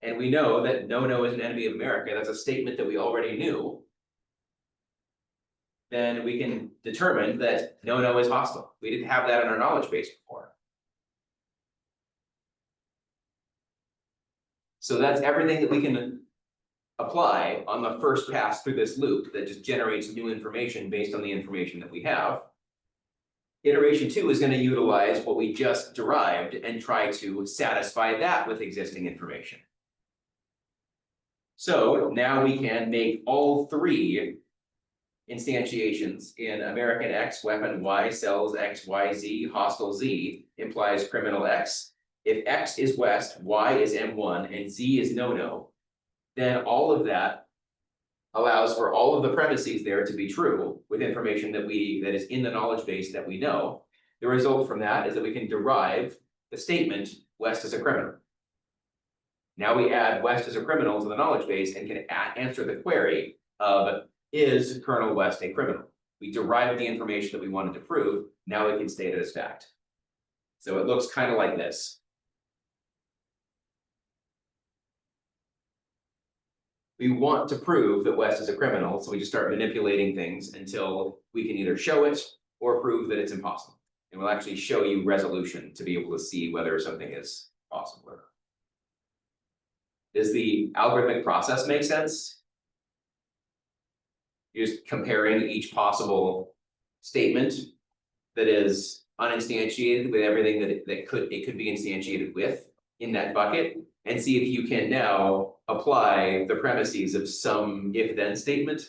and we know that no is an enemy of America, that's a statement that we already knew, then we can determine that no is hostile. We didn't have that in our knowledge base before. So that's everything that we can apply on the first pass through this loop that just generates new information based on the information that we have. Iteration 2 is going to utilize what we just derived and try to satisfy that with existing information. So now we can make all three instantiations in American X, weapon Y, sells X, Y, Z, hostile Z, implies criminal X. If X is West, Y is M1, and Z is no, then all of that allows for all of the premises there to be true with information that is in the knowledge base that we know. The result from that is that we can derive the statement West is a criminal. Now we add West as a criminal to the knowledge base and can answer the query of is Colonel West a criminal? We derived the information that we wanted to prove, now we can state it as fact. So it looks kind of like this. We want to prove that West is a criminal, so we just start manipulating things until we can either show it or prove that it's impossible. And we'll actually show you resolution to be able to see whether something is possible or not. Does the algorithmic process make sense? You're just comparing each possible statement that is uninstantiated with everything that it could be instantiated with in that bucket, and see if you can now apply the premises of some if-then statement.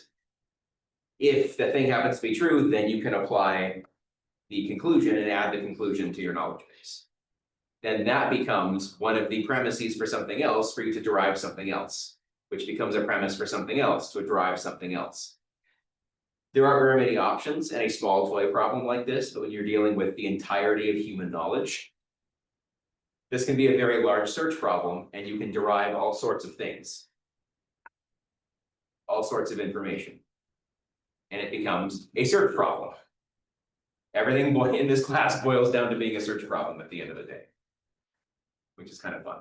If the thing happens to be true, then you can apply the conclusion and add the conclusion to your knowledge base. Then that becomes one of the premises for something else for you to derive something else, which becomes a premise for something else to derive something else. There aren't very many options in a small toy problem like this, but when you're dealing with the entirety of human knowledge, this can be a very large search problem, and you can derive all sorts of things. All sorts of information. And it becomes a search problem. Everything in this class boils down to being a search problem at the end of the day. Which is kind of fun.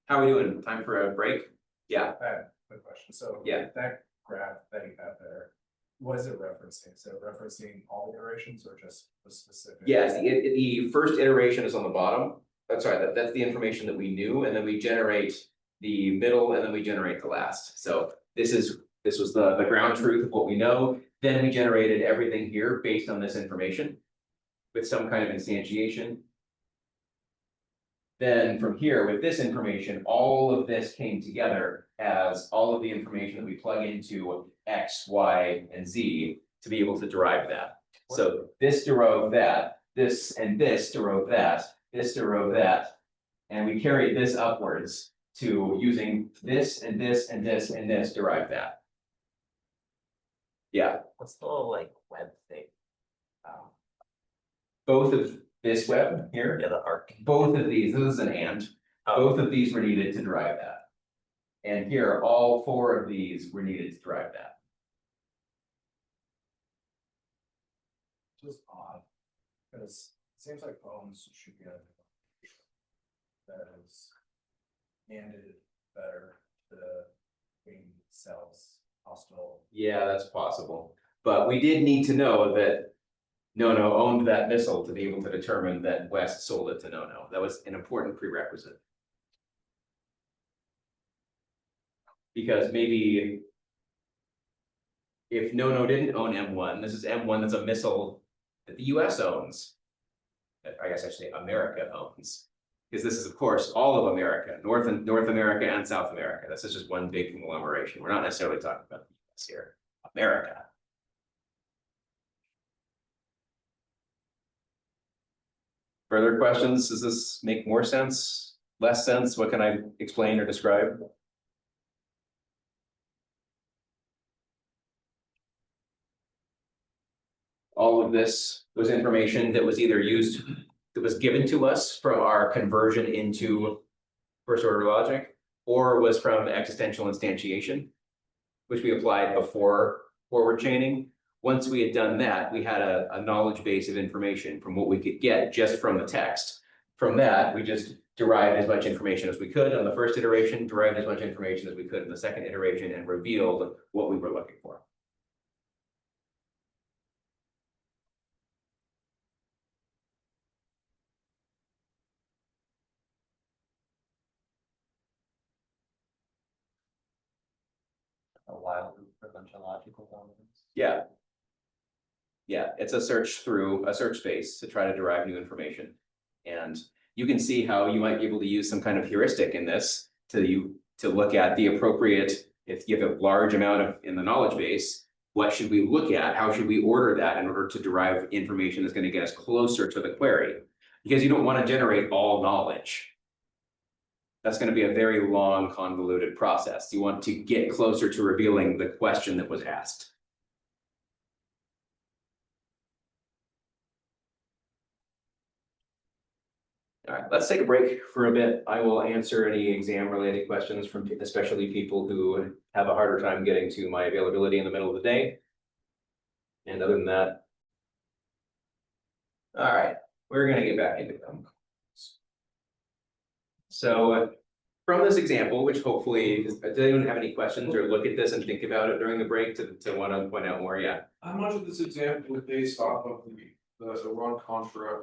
How are we doing? Time for a break? Yeah. I have a question. So Yeah. that graph that you have there, what is it referencing? Is it referencing all iterations or just the specific? Yes, the first iteration is on the bottom. That's right, that's the information that we knew, and then we generate the middle, and then we generate the last. So this was the ground truth of what we know. Then we generated everything here based on this information with some kind of instantiation. Then from here, with this information, all of this came together as all of the information that we plug into X, Y, and Z to be able to derive that. So this drove that, this and this drove that, this drove that, and we carried this upwards to using this and this and this and this derive that. Yeah. What's the little like web thing? Both of this web here, Yeah, the arc. both of these, this is an and, both of these were needed to derive that. And here, all four of these were needed to derive that. Just odd. Because seems like phones should be. That is. Handed better to between cells, hostile. Yeah, that's possible, but we did need to know that No owned that missile to be able to determine that West sold it to No. That was an important prerequisite. Because maybe if No didn't own M1, this is M1 that's a missile that the US owns. I guess I should say America owns. Because this is, of course, all of America, North America and South America. This is just one big conglomeration. We're not necessarily talking about the US here, America. Further questions? Does this make more sense? Less sense? What can I explain or describe? All of this was information that was either used, that was given to us from our conversion into first order logic, or was from existential instantiation, which we applied before forward chaining. Once we had done that, we had a knowledge base of information from what we could get just from the text. From that, we just derived as much information as we could on the first iteration, derived as much information as we could in the second iteration, and revealed what we were looking for. A wild for a bunch of logical dominance. Yeah. Yeah, it's a search through a search space to try to derive new information. And you can see how you might be able to use some kind of heuristic in this to look at the appropriate, if you have a large amount of in the knowledge base, what should we look at? How should we order that in order to derive information that's going to get us closer to the query? Because you don't want to generate all knowledge. That's going to be a very long, convoluted process. You want to get closer to revealing the question that was asked. All right, let's take a break for a bit. I will answer any exam related questions from especially people who have a harder time getting to my availability in the middle of the day. And other than that, all right, we're gonna get back into them. So from this example, which hopefully, does anyone have any questions or look at this and think about it during the break to want to point out more? Yeah. How much of this example is based off of the Iran-Contra?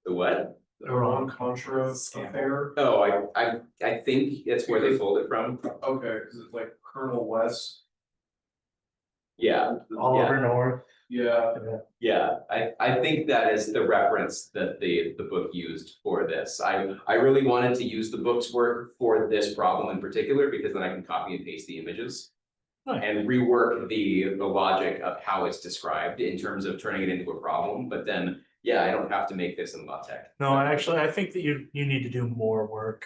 The what? The Iran-Contra affair? Oh, I think it's where they pulled it from. Okay, cause it's like Colonel West. Yeah. Oliver North. Yeah, Yeah, I think that is the reference that the book used for this. I really wanted to use the book's work for this problem in particular, because then I can copy and paste the images. Nice. And rework the logic of how it's described in terms of turning it into a problem, but then, yeah, I don't have to make this in LaTeX. No, I think that you need to do more work.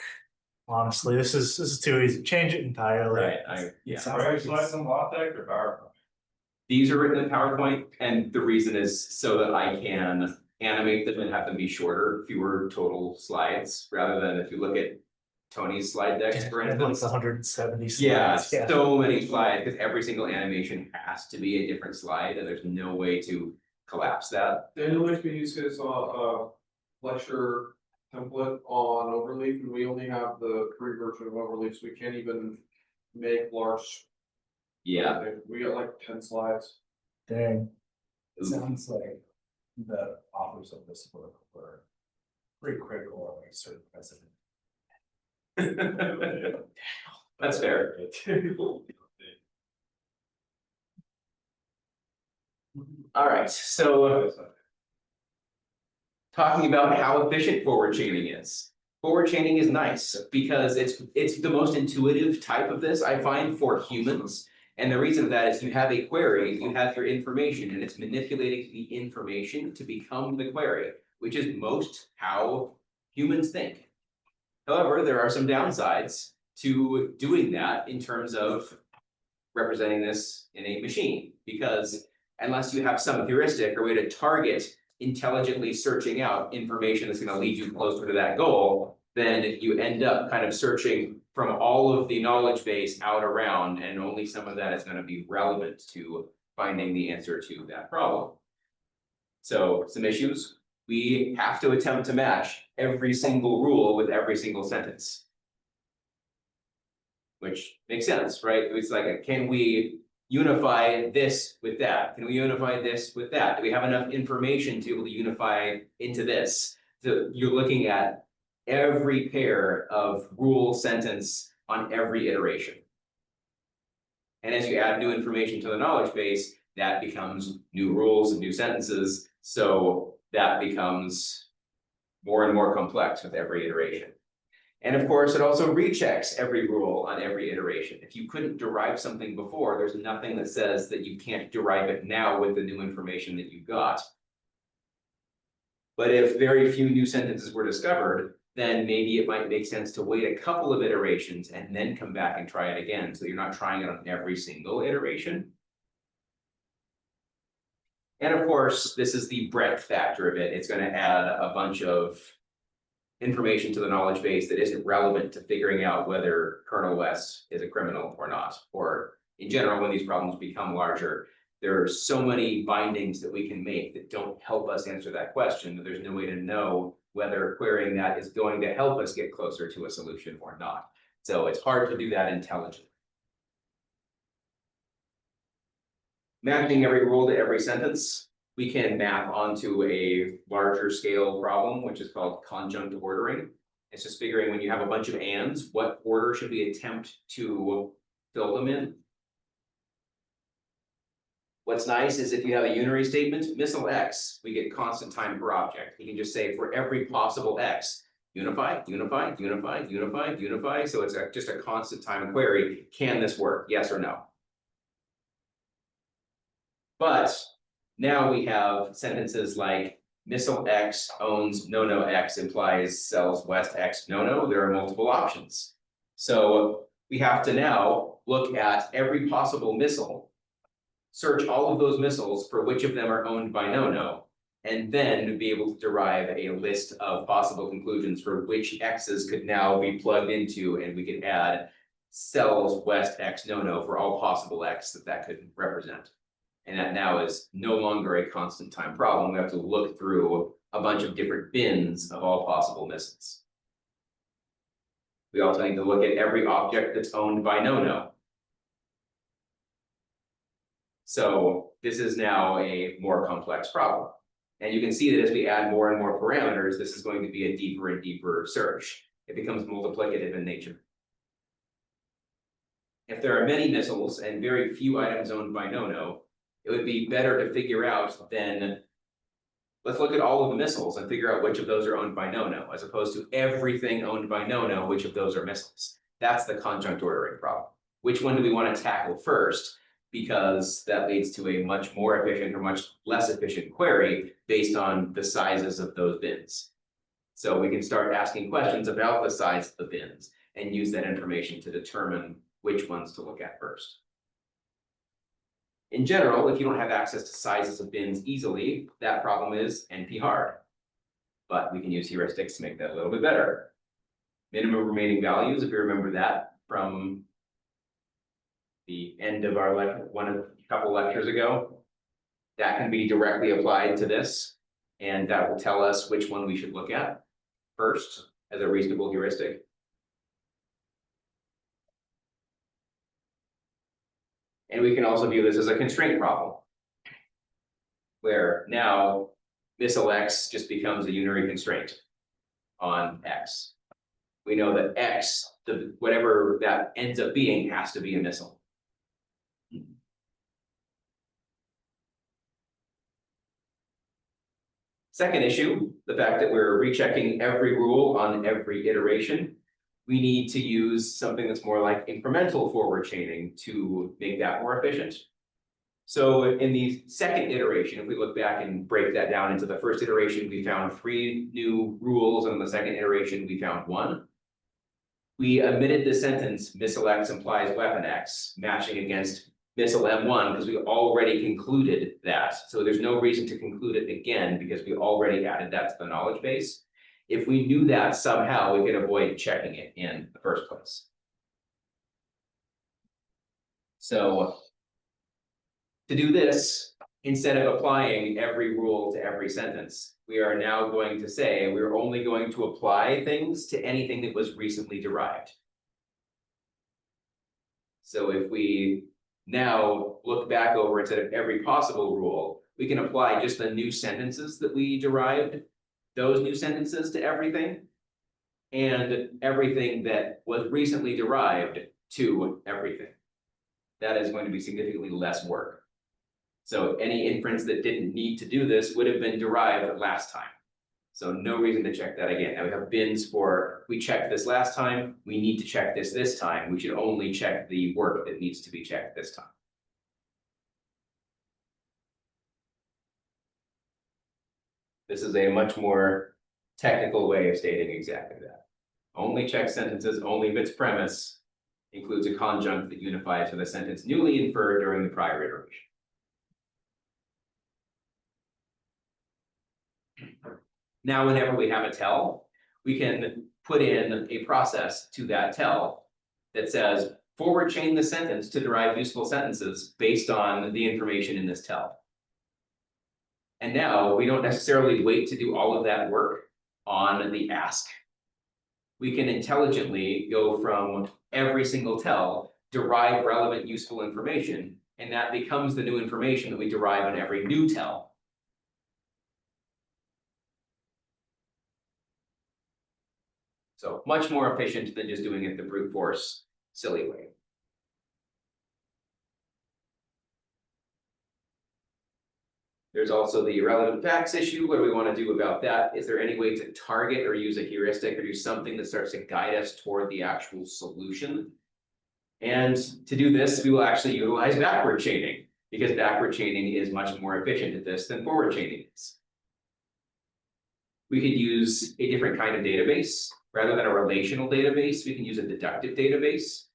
Honestly, this is too easy. Change it entirely. Right, yeah. are you slicing LaTeX or PowerPoint? These are written in PowerPoint, and the reason is so that I can animate them and have them be shorter, fewer total slides, rather than if you look at Tony's slide decks, for Like instance. 170 slides. Yeah, so many slides, because every single animation has to be a different slide, and there's no way to collapse that. Daniel likes me to use his lecture template on Overleaf, and we only have the free version of Overleaf, so we can't even make large. Yeah, We got like 10 slides. Dang. It sounds like the authors of this book were pretty critical of a certain president. that's fair. All right, so talking about how efficient forward chaining is. Forward chaining is nice because it's the most intuitive type of this I find for humans. And the reason for that is you have a query, you have your information, and it's manipulating the information to become the query, which is most how humans think. However, there are some downsides to doing that in terms of representing this in a machine, because unless you have some heuristic or way to target intelligently searching out information that's going to lead you closer to that goal, then you end up kind of searching from all of the knowledge base out around, and only some of that is going to be relevant to finding the answer to that problem. So some issues we have to attempt to match every single rule with every single sentence. Which makes sense, right? It's like, can we unify this with that? Can we unify this with that? Do we have enough information to be able to unify into this? So you're looking at every pair of rule sentence on every iteration. And as you add new information to the knowledge base, that becomes new rules and new sentences. So that becomes more and more complex with every iteration. And of course, it also rechecks every rule on every iteration. If you couldn't derive something before, there's nothing that says that you can't derive it now with the new information that you got. But if very few new sentences were discovered, then maybe it might make sense to wait a couple of iterations and then come back and try it again. So you're not trying it on every single iteration. And of course, this is the breadth factor of it. It's going to add a bunch of information to the knowledge base that isn't relevant to figuring out whether Colonel West is a criminal or not. Or in general, when these problems become larger, there are so many bindings that we can make that don't help us answer that question, that there's no way to know whether querying that is going to help us get closer to a solution or not. So it's hard to do that intelligently. Mapping every rule to every sentence, we can map onto a larger scale problem, which is called conjunct ordering. It's just figuring when you have a bunch of ands, what order should we attempt to fill them in? What's nice is if you have a unary statement, missile X, we get constant time per object. You can just say for every possible X, unify, unify, unify, unify, unify. So it's just a constant time query. Can this work? Yes or no? But now we have sentences like missile X owns no X implies sells West X no. There are multiple options. So we have to now look at every possible missile, search all of those missiles for which of them are owned by no, and then be able to derive a list of possible conclusions for which X's could now be plugged into, and we could add sells West X no for all possible X that could represent. And that now is no longer a constant time problem. We have to look through a bunch of different bins of all possible missiles. We also need to look at every object that's owned by no. So this is now a more complex problem. And you can see that as we add more and more parameters, this is going to be a deeper and deeper search. It becomes multiplicative in nature. If there are many missiles and very few items owned by no, it would be better to figure out then, let's look at all of the missiles and figure out which of those are owned by no, as opposed to everything owned by no, which of those are missiles. That's the conjunct ordering problem. Which one do we want to tackle first? Because that leads to a much more efficient or much less efficient query based on the sizes of those bins. So we can start asking questions about the size of the bins and use that information to determine which ones to look at first. In general, if you don't have access to sizes of bins easily, that problem is NP hard. But we can use heuristics to make that a little bit better. Minimum remaining values, if you remember that from the end of our couple lectures ago, that can be directly applied to this, and that will tell us which one we should look at first as a reasonable heuristic. And we can also view this as a constraint problem, where now missile X just becomes a unary constraint on X. We know that X, whatever that ends up being, has to be a missile. Second issue, the fact that we're rechecking every rule on every iteration. We need to use something that's more like incremental forward chaining to make that more efficient. So in the second iteration, if we look back and break that down into the first iteration, we found 3 new rules, and in the second iteration, we found 1. We omitted the sentence missile X implies weapon X, matching against missile M1, because we already concluded that. So there's no reason to conclude it again because we already added that to the knowledge base. If we knew that somehow, we could avoid checking it in the first place. So to do this, instead of applying every rule to every sentence, we are now going to say we're only going to apply things to anything that was recently derived. So if we now look back over instead of every possible rule, we can apply just the new sentences that we derived, those new sentences to everything. And everything that was recently derived to everything. That is going to be significantly less work. So any inference that didn't need to do this would have been derived last time. So no reason to check that again. Now we have bins for, we checked this last time, we need to check this time. We should only check the work that needs to be checked this time. This is a much more technical way of stating exactly that. Only check sentences, only if its premise includes a conjunct that unifies with a sentence newly inferred during the prior iteration. Now, whenever we have a tell, we can put in a process to that tell that says, forward chain the sentence to derive useful sentences based on the information in this tell. And now we don't necessarily wait to do all of that work on the ask. We can intelligently go from every single tell, derive relevant useful information, and that becomes the new information that we derive on every new tell. So much more efficient than just doing it the brute force, silly way. There's also the irrelevant facts issue. What do we want to do about that? Is there any way to target or use a heuristic or do something that starts to guide us toward the actual solution? And to do this, we will actually utilize backward chaining because backward chaining is much more efficient at this than forward chaining is. We could use a different kind of database. Rather than a relational database, we can use a deductive database.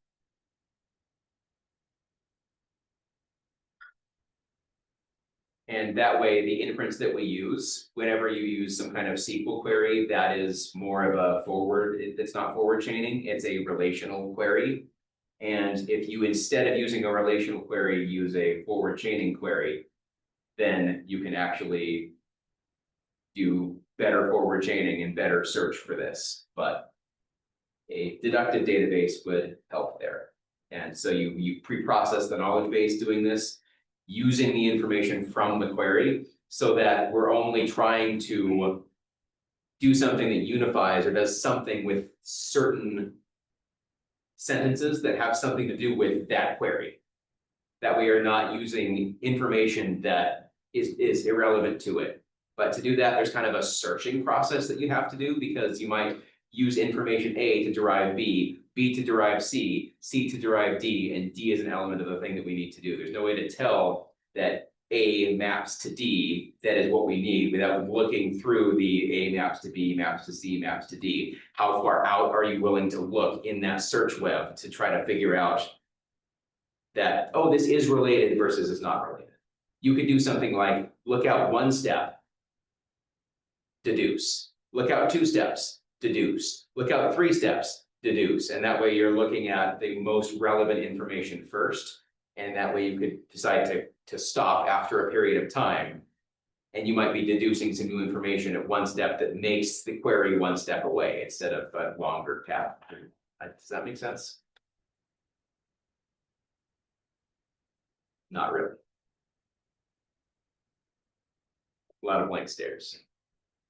And that way, the inference that we use, whenever you use some kind of SQL query, that is more of a forward, it's not forward chaining, it's a relational query. And if you, instead of using a relational query, use a forward chaining query, then you can actually do better forward chaining and better search for this. But a deductive database would help there. And so you pre-process the knowledge base doing this, using the information from the query so that we're only trying to do something that unifies or does something with certain sentences that have something to do with that query. That we are not using information that is irrelevant to it. But to do that, there's kind of a searching process that you have to do because you might use information A to derive B, B to derive C, C to derive D, and D is an element of the thing that we need to do. There's no way to tell that A maps to D, that is what we need, without looking through the A maps to B, maps to C, maps to D. How far out are you willing to look in that search web to try to figure out that, oh, this is related versus is not related. You could do something like look out one step, deduce, look out 2 steps, deduce, look out 3 steps, deduce, and that way you're looking at the most relevant information first, and that way you could decide to stop after a period of time, and you might be deducing some new information at one step that makes the query one step away instead of a longer path. Does that make sense? Not really. A lot of blank stares.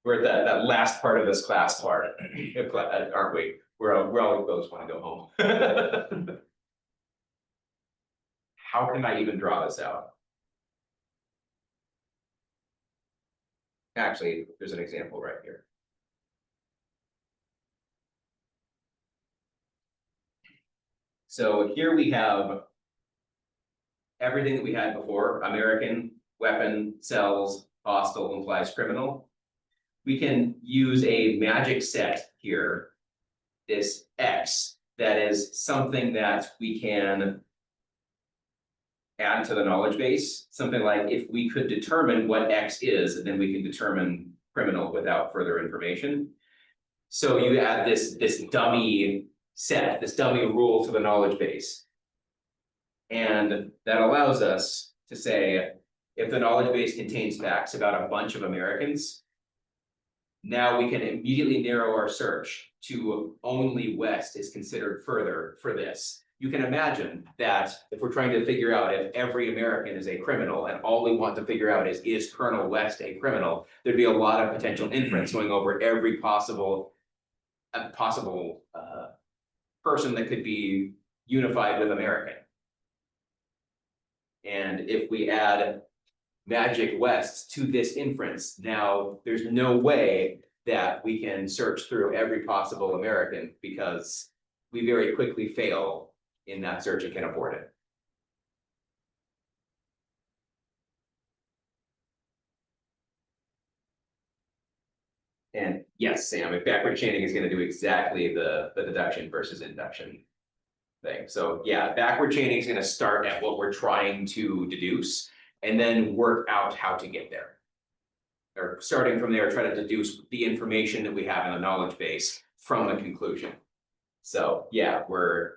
We're at that last part of this class part, aren't we? We're all close, want to go home. How can I even draw this out? Actually, there's an example right here. So here we have everything that we had before: American, weapon, sells, hostile, implies criminal. We can use a magic set here, this X, that is something that we can add to the knowledge base. Something like if we could determine what X is, then we can determine criminal without further information. So you add this dummy set, this dummy rule to the knowledge base. And that allows us to say, if the knowledge base contains facts about a bunch of Americans, Now we can immediately narrow our search to only West is considered further for this. You can imagine that if we're trying to figure out if every American is a criminal and all we want to figure out is Colonel West a criminal, there'd be a lot of potential inference going over every possible person that could be unified with American. And if we add Magic West to this inference, now there's no way that we can search through every possible American because we very quickly fail in that search and can abort it. And yes, Sam, if backward chaining is going to do exactly the deduction versus induction thing. So yeah, backward chaining is going to start at what we're trying to deduce and then work out how to get there. Or starting from there, try to deduce the information that we have in the knowledge base from the conclusion. So yeah, we're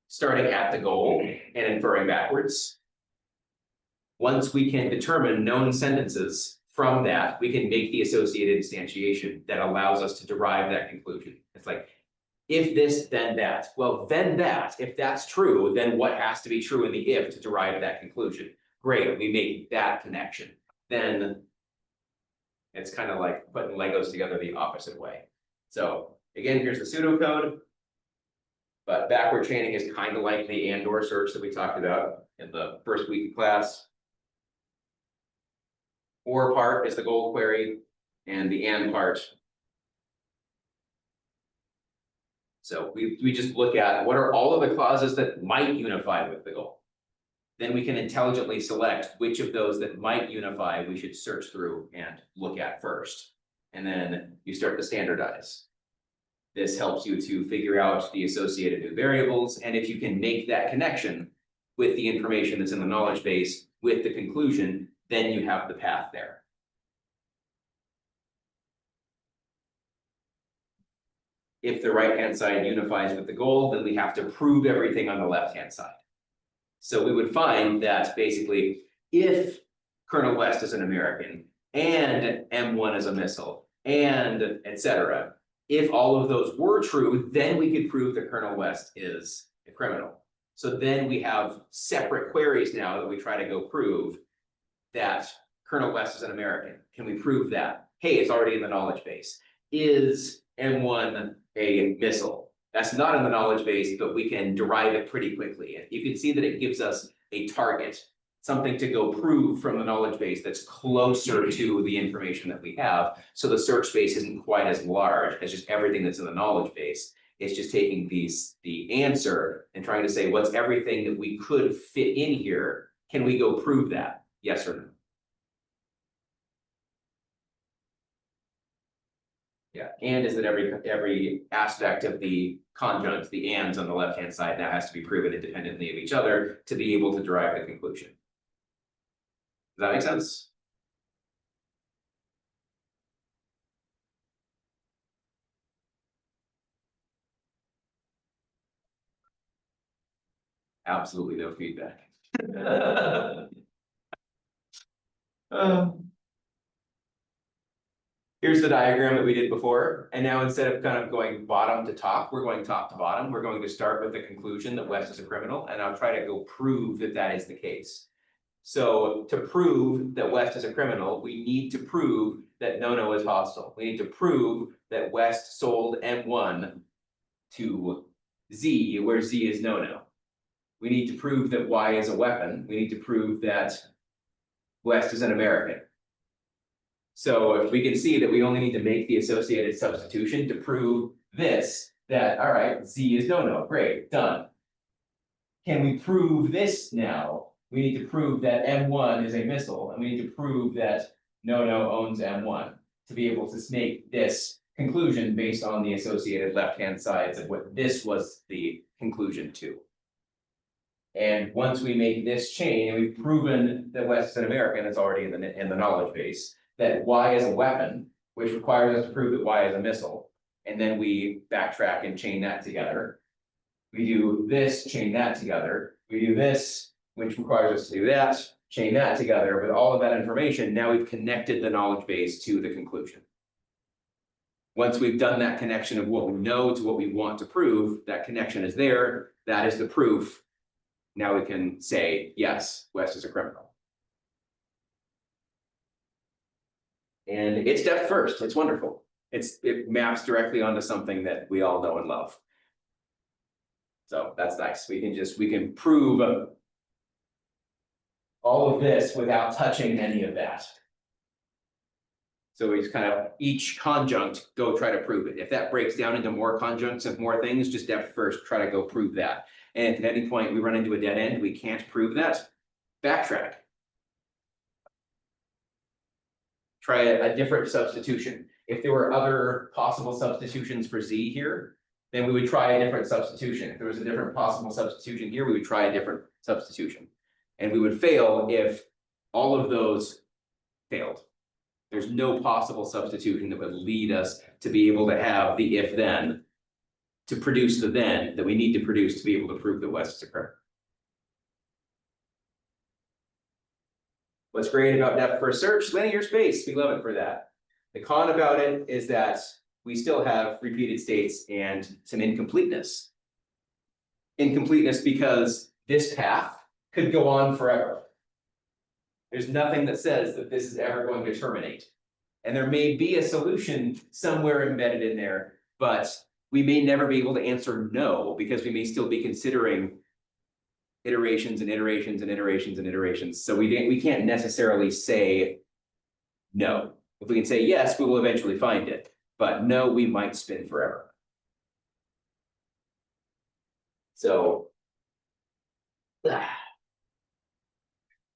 starting at the goal and inferring backwards. Once we can determine known sentences from that, we can make the associated instantiation that allows us to derive that conclusion. It's like, if this, then that. Well, then that, if that's true, then what has to be true in the if to derive that conclusion? Great, we make that connection. Then it's kind of like putting Legos together the opposite way. So again, here's the pseudocode. But backward chaining is kind of like the and/or search that we talked about in the first week of class. Or part is the goal query, and the and part. So we just look at what are all of the clauses that might unify with the goal. Then we can intelligently select which of those that might unify we should search through and look at first. And then you start to standardize. This helps you to figure out the associated new variables, and if you can make that connection with the information that's in the knowledge base with the conclusion, then you have the path there. If the right-hand side unifies with the goal, then we have to prove everything on the left-hand side. So we would find that basically, if Colonel West is an American, and M1 is a missile, and etc., if all of those were true, then we could prove that Colonel West is a criminal. So then we have separate queries now that we try to go prove that Colonel West is an American. Can we prove that? Hey, it's already in the knowledge base. Is M1 a missile? That's not in the knowledge base, but we can derive it pretty quickly. And you can see that it gives us a target, something to go prove from the knowledge base that's closer to the information that we have. So the search space isn't quite as large as just everything that's in the knowledge base. It's just taking the answer and trying to say, what's everything that we could fit in here? Can we go prove that? Yes or no? Yeah, and is that every aspect of the conjunct, the ands on the left-hand side now has to be proven independently of each other to be able to derive the conclusion. Does that make sense? Absolutely no feedback. Here's the diagram that we did before, and now instead of kind of going bottom to top, we're going top to bottom. We're going to start with the conclusion that West is a criminal, and I'll try to go prove that that is the case. So to prove that West is a criminal, we need to prove that Nono is hostile. We need to prove that West sold M1 to Z, where Z is Nono. We need to prove that Y is a weapon. We need to prove that West is an American. So if we can see that we only need to make the associated substitution to prove this, that, all right, Z is Nono, great, done. Can we prove this now? We need to prove that M1 is a missile, and we need to prove that Nono owns M1 to be able to make this conclusion based on the associated left-hand sides of what this was the conclusion to. And once we make this chain, and we've proven that West is an American, it's already in the knowledge base, that Y is a weapon, which requires us to prove that Y is a missile. And then we backtrack and chain that together. We do this, chain that together. We do this, which requires us to do that, chain that together. With all of that information, now we've connected the knowledge base to the conclusion. Once we've done that connection of what we know to what we want to prove, that connection is there, that is the proof. Now we can say, yes, West is a criminal. And it's depth first, it's wonderful. It maps directly onto something that we all know and love. So that's nice, we can prove all of this without touching any of that. So we just kind of, each conjunct, go try to prove it. If that breaks down into more conjuncts of more things, just depth first, try to go prove that. And if at any point we run into a dead end, we can't prove that, backtrack. Try a different substitution. If there were other possible substitutions for Z here, then we would try a different substitution. If there was a different possible substitution here, we would try a different substitution. And we would fail if all of those failed. There's no possible substitution that would lead us to be able to have the if then, to produce the then that we need to produce to be able to prove that West is a criminal. What's great about depth first search? Linear space, we love it for that. The con about it is that we still have repeated states and some incompleteness. Incompleteness because this path could go on forever. There's nothing that says that this is ever going to terminate. And there may be a solution somewhere embedded in there, but we may never be able to answer no, because we may still be considering iterations and iterations and iterations and iterations. So we can't necessarily say no. If we can say yes, we will eventually find it, but no, we might spin forever. So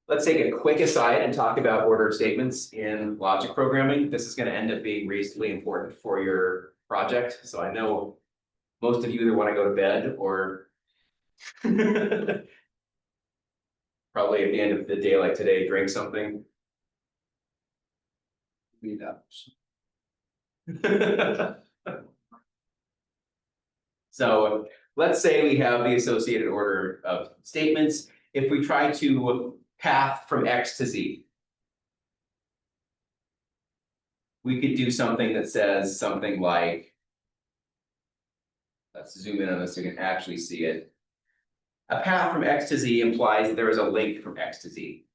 let's take a quick aside and talk about ordered statements in logic programming. This is going to end up being reasonably important for your project. So I know most of you either want to go to bed or probably at the end of the day like today, drink something. Meet up. So let's say we have the associated order of statements. If we try to path from X to Z, we could do something that says something like, let's zoom in on this so you can actually see it. A path from X to Z implies that there is a link from X to Z.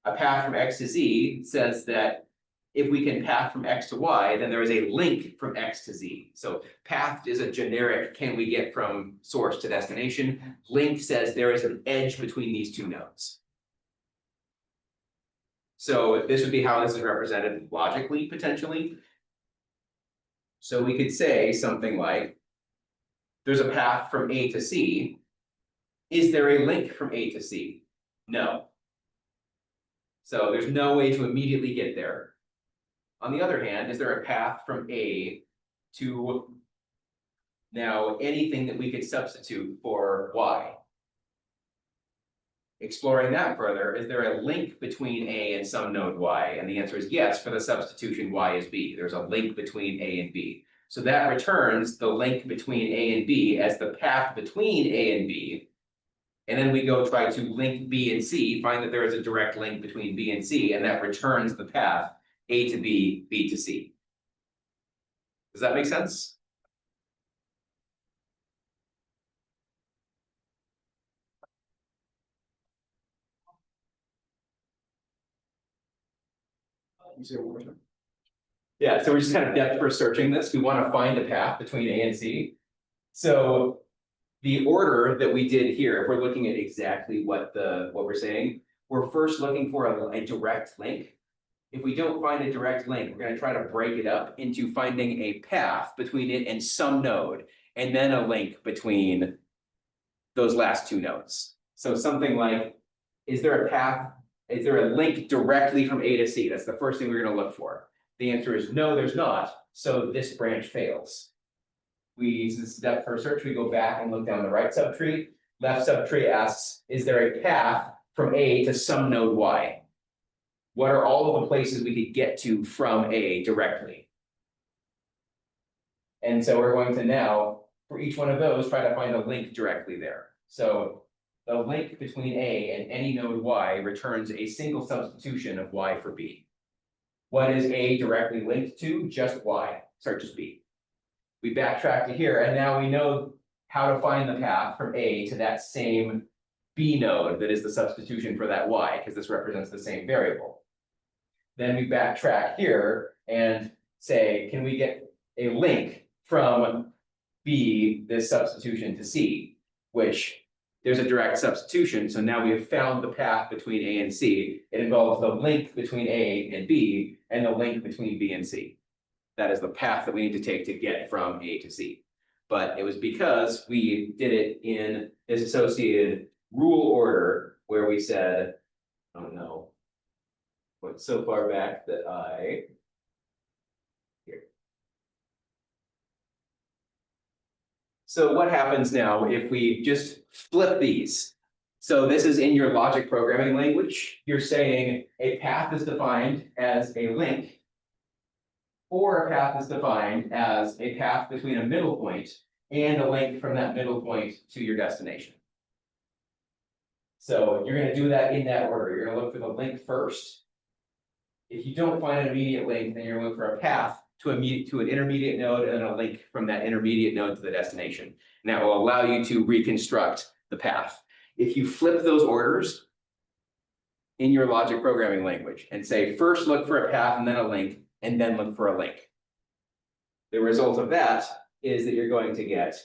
A path from X to Z says that if we can path from X to Y, then there is a link from X to Z. So path is a generic, can we get from source to destination? Link says there is an edge between these two nodes. So this would be how this is represented logically, potentially. So we could say something like, there's a path from A to C. Is there a link from A to C? No. So there's no way to immediately get there. On the other hand, is there a path from A to now anything that we could substitute for Y? Exploring that further, is there a link between A and some node Y? And the answer is yes, for the substitution Y is B. There's a link between A and B. So that returns the link between A and B as the path between A and B. And then we go try to link B and C, find that there is a direct link between B and C, and that returns the path A to B, B to C. Does that make sense? Yeah, so we're just kind of depth first searching this. We want to find a path between A and C. So the order that we did here, if we're looking at exactly what we're saying, we're first looking for a direct link. If we don't find a direct link, we're going to try to break it up into finding a path between it and some node, and then a link between those last two nodes. So something like, is there a path? Is there a link directly from A to C? That's the first thing we're going to look for. The answer is no, there's not. So this branch fails. Since this is depth first search, we go back and look down the right subtree. Left subtree asks, is there a path from A to some node Y? What are all of the places we could get to from A directly? And so we're going to now, for each one of those, try to find a link directly there. So the link between A and any node Y returns a single substitution of Y for B. What is A directly linked to? Just Y. sorry, just B. We backtrack to here, and now we know how to find the path from A to that same B node that is the substitution for that Y, because this represents the same variable. Then we backtrack here and say, can we get a link from B, this substitution, to C, which there's a direct substitution, so now we have found the path between A and C. It involves the link between A and B, and the link between B and C. That is the path that we need to take to get from A to C. But it was because we did it in this associated rule order where we said, oh no, went so far back that here. So what happens now if we just flip these? So this is in your logic programming language. You're saying a path is defined as a link, or a path is defined as a path between a middle point and a link from that middle point to your destination. So you're going to do that in that order. You're going to look for the link first. If you don't find an immediate link, then you're going to look for a path to an intermediate node and a link from that intermediate node to the destination. And that will allow you to reconstruct the path. If you flip those orders in your logic programming language and say, first look for a path and then a link, and then look for a link, the result of that is that you're going to get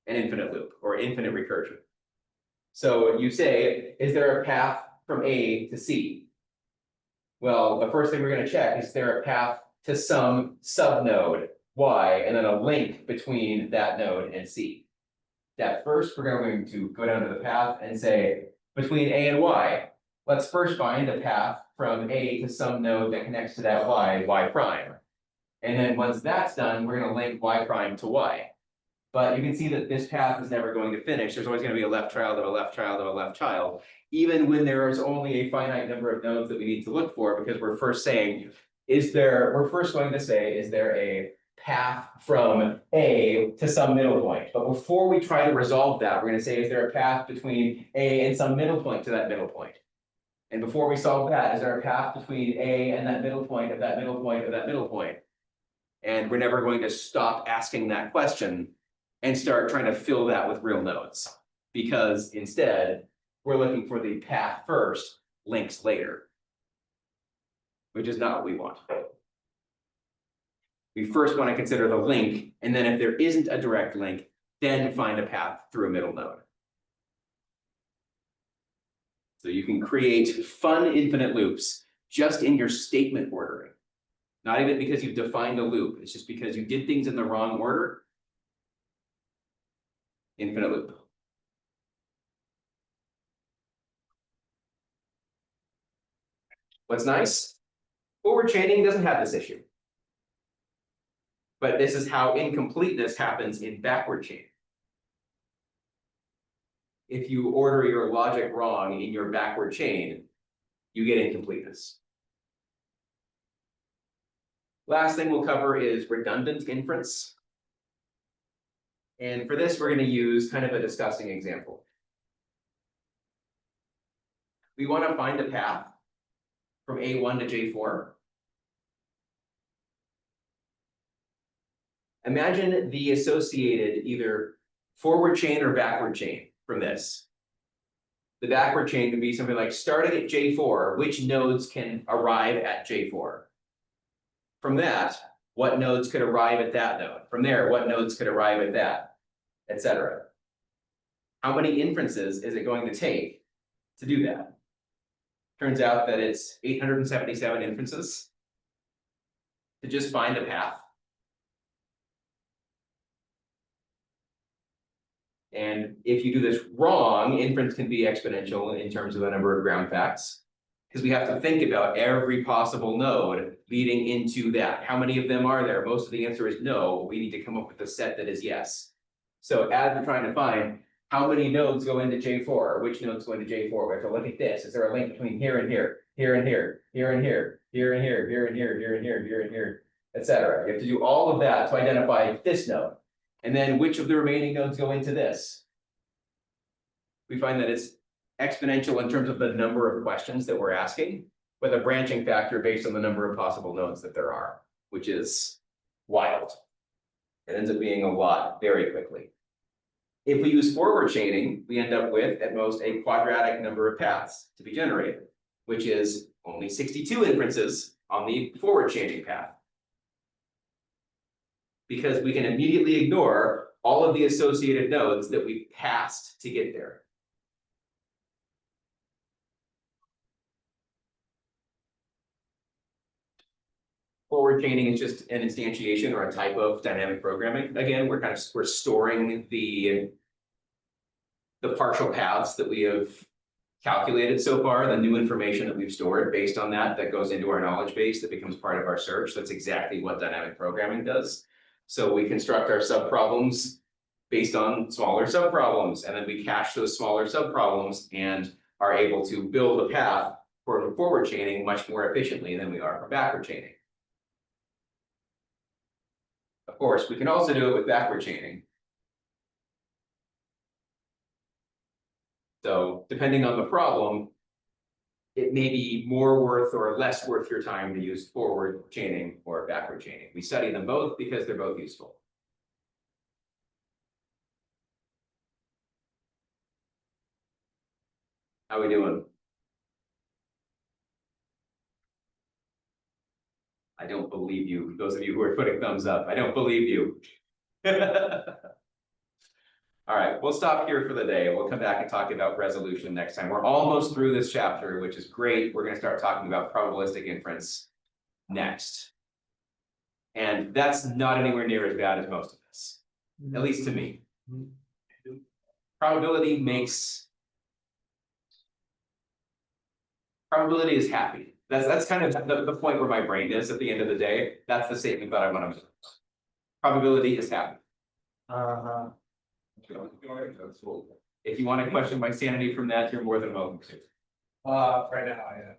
an infinite loop or infinite recursion. So you say, is there a path from A to C? Well, the first thing we're going to check is there a path to some subnode Y and then a link between that node and C. That first, we're going to go down to the path and say, between A and Y, let's first find a path from A to some node that connects to that Y, Y prime. And then once that's done, we're going to link Y prime to Y. But you can see that this path is never going to finish. There's always going to be a left child of a left child of a left child, even when there is only a finite number of nodes that we need to look for, because we're first saying, we're first going to say, is there a path from A to some middle point? But before we try to resolve that, we're going to say, is there a path between A and some middle point to that middle point? And before we solve that, is there a path between A and that middle point of that middle point of that middle point? And we're never going to stop asking that question and start trying to fill that with real nodes, because instead we're looking for the path first, links later, which is not what we want. We first want to consider the link, and then if there isn't a direct link, then find a path through a middle node. So you can create fun infinite loops just in your statement ordering. Not even because you've defined a loop, it's just because you did things in the wrong order. Infinite loop. What's nice? Forward chaining doesn't have this issue. But this is how incompleteness happens in backward chaining. If you order your logic wrong in your backward chain, you get incompleteness. Last thing we'll cover is redundant inference. And for this, we're going to use kind of a disgusting example. We want to find a path from A1 to J4. Imagine the associated either forward chain or backward chain from this. The backward chain can be something like starting at J4, which nodes can arrive at J4? From that, what nodes could arrive at that node? From there, what nodes could arrive at that, etc. How many inferences is it going to take to do that? Turns out that it's 877 inferences to just find a path. And if you do this wrong, inference can be exponential in terms of the number of ground facts, because we have to think about every possible node leading into that. How many of them are there? Most of the answer is no. We need to come up with a set that is yes. So as we're trying to find how many nodes go into J4, or which nodes go into J4, we have to look at this. Is there a link between here and here, here and here, here and here, here and here, here and here, here and here, here and here, etc. You have to do all of that to identify this node. And then which of the remaining nodes go into this? We find that it's exponential in terms of the number of questions that we're asking, with a branching factor based on the number of possible nodes that there are. which is wild. It ends up being a lot very quickly. If we use forward chaining, we end up with at most a quadratic number of paths to be generated, which is only 62 inferences on the forward chaining path. Because we can immediately ignore all of the associated nodes that we passed to get there. Forward chaining is just an instantiation or a type of dynamic programming. Again, we're storing the partial paths that we have calculated so far, the new information that we've stored based on that goes into our knowledge base that becomes part of our search. That's exactly what dynamic programming does. So we construct our subproblems based on smaller subproblems, and then we cache those smaller subproblems and are able to build a path for forward chaining much more efficiently than we are for backward chaining. Of course, we can also do it with backward chaining. So depending on the problem, it may be more worth or less worth your time to use forward chaining or backward chaining. We study them both because they're both useful. How we doing? I don't believe you. Those of you who are putting thumbs up, I don't believe you. All right, we'll stop here for the day. We'll come back and talk about resolution next time. We're almost through this chapter, which is great. We're going to start talking about probabilistic inference next. And that's not anywhere near as bad as most of this, at least to me. Probability is happy. That's kind of the point where my brain is at the end of the day. That's the statement that I want to make. Probability is happy. If you want to question my sanity from that, you're more than welcome to. Right now, I am.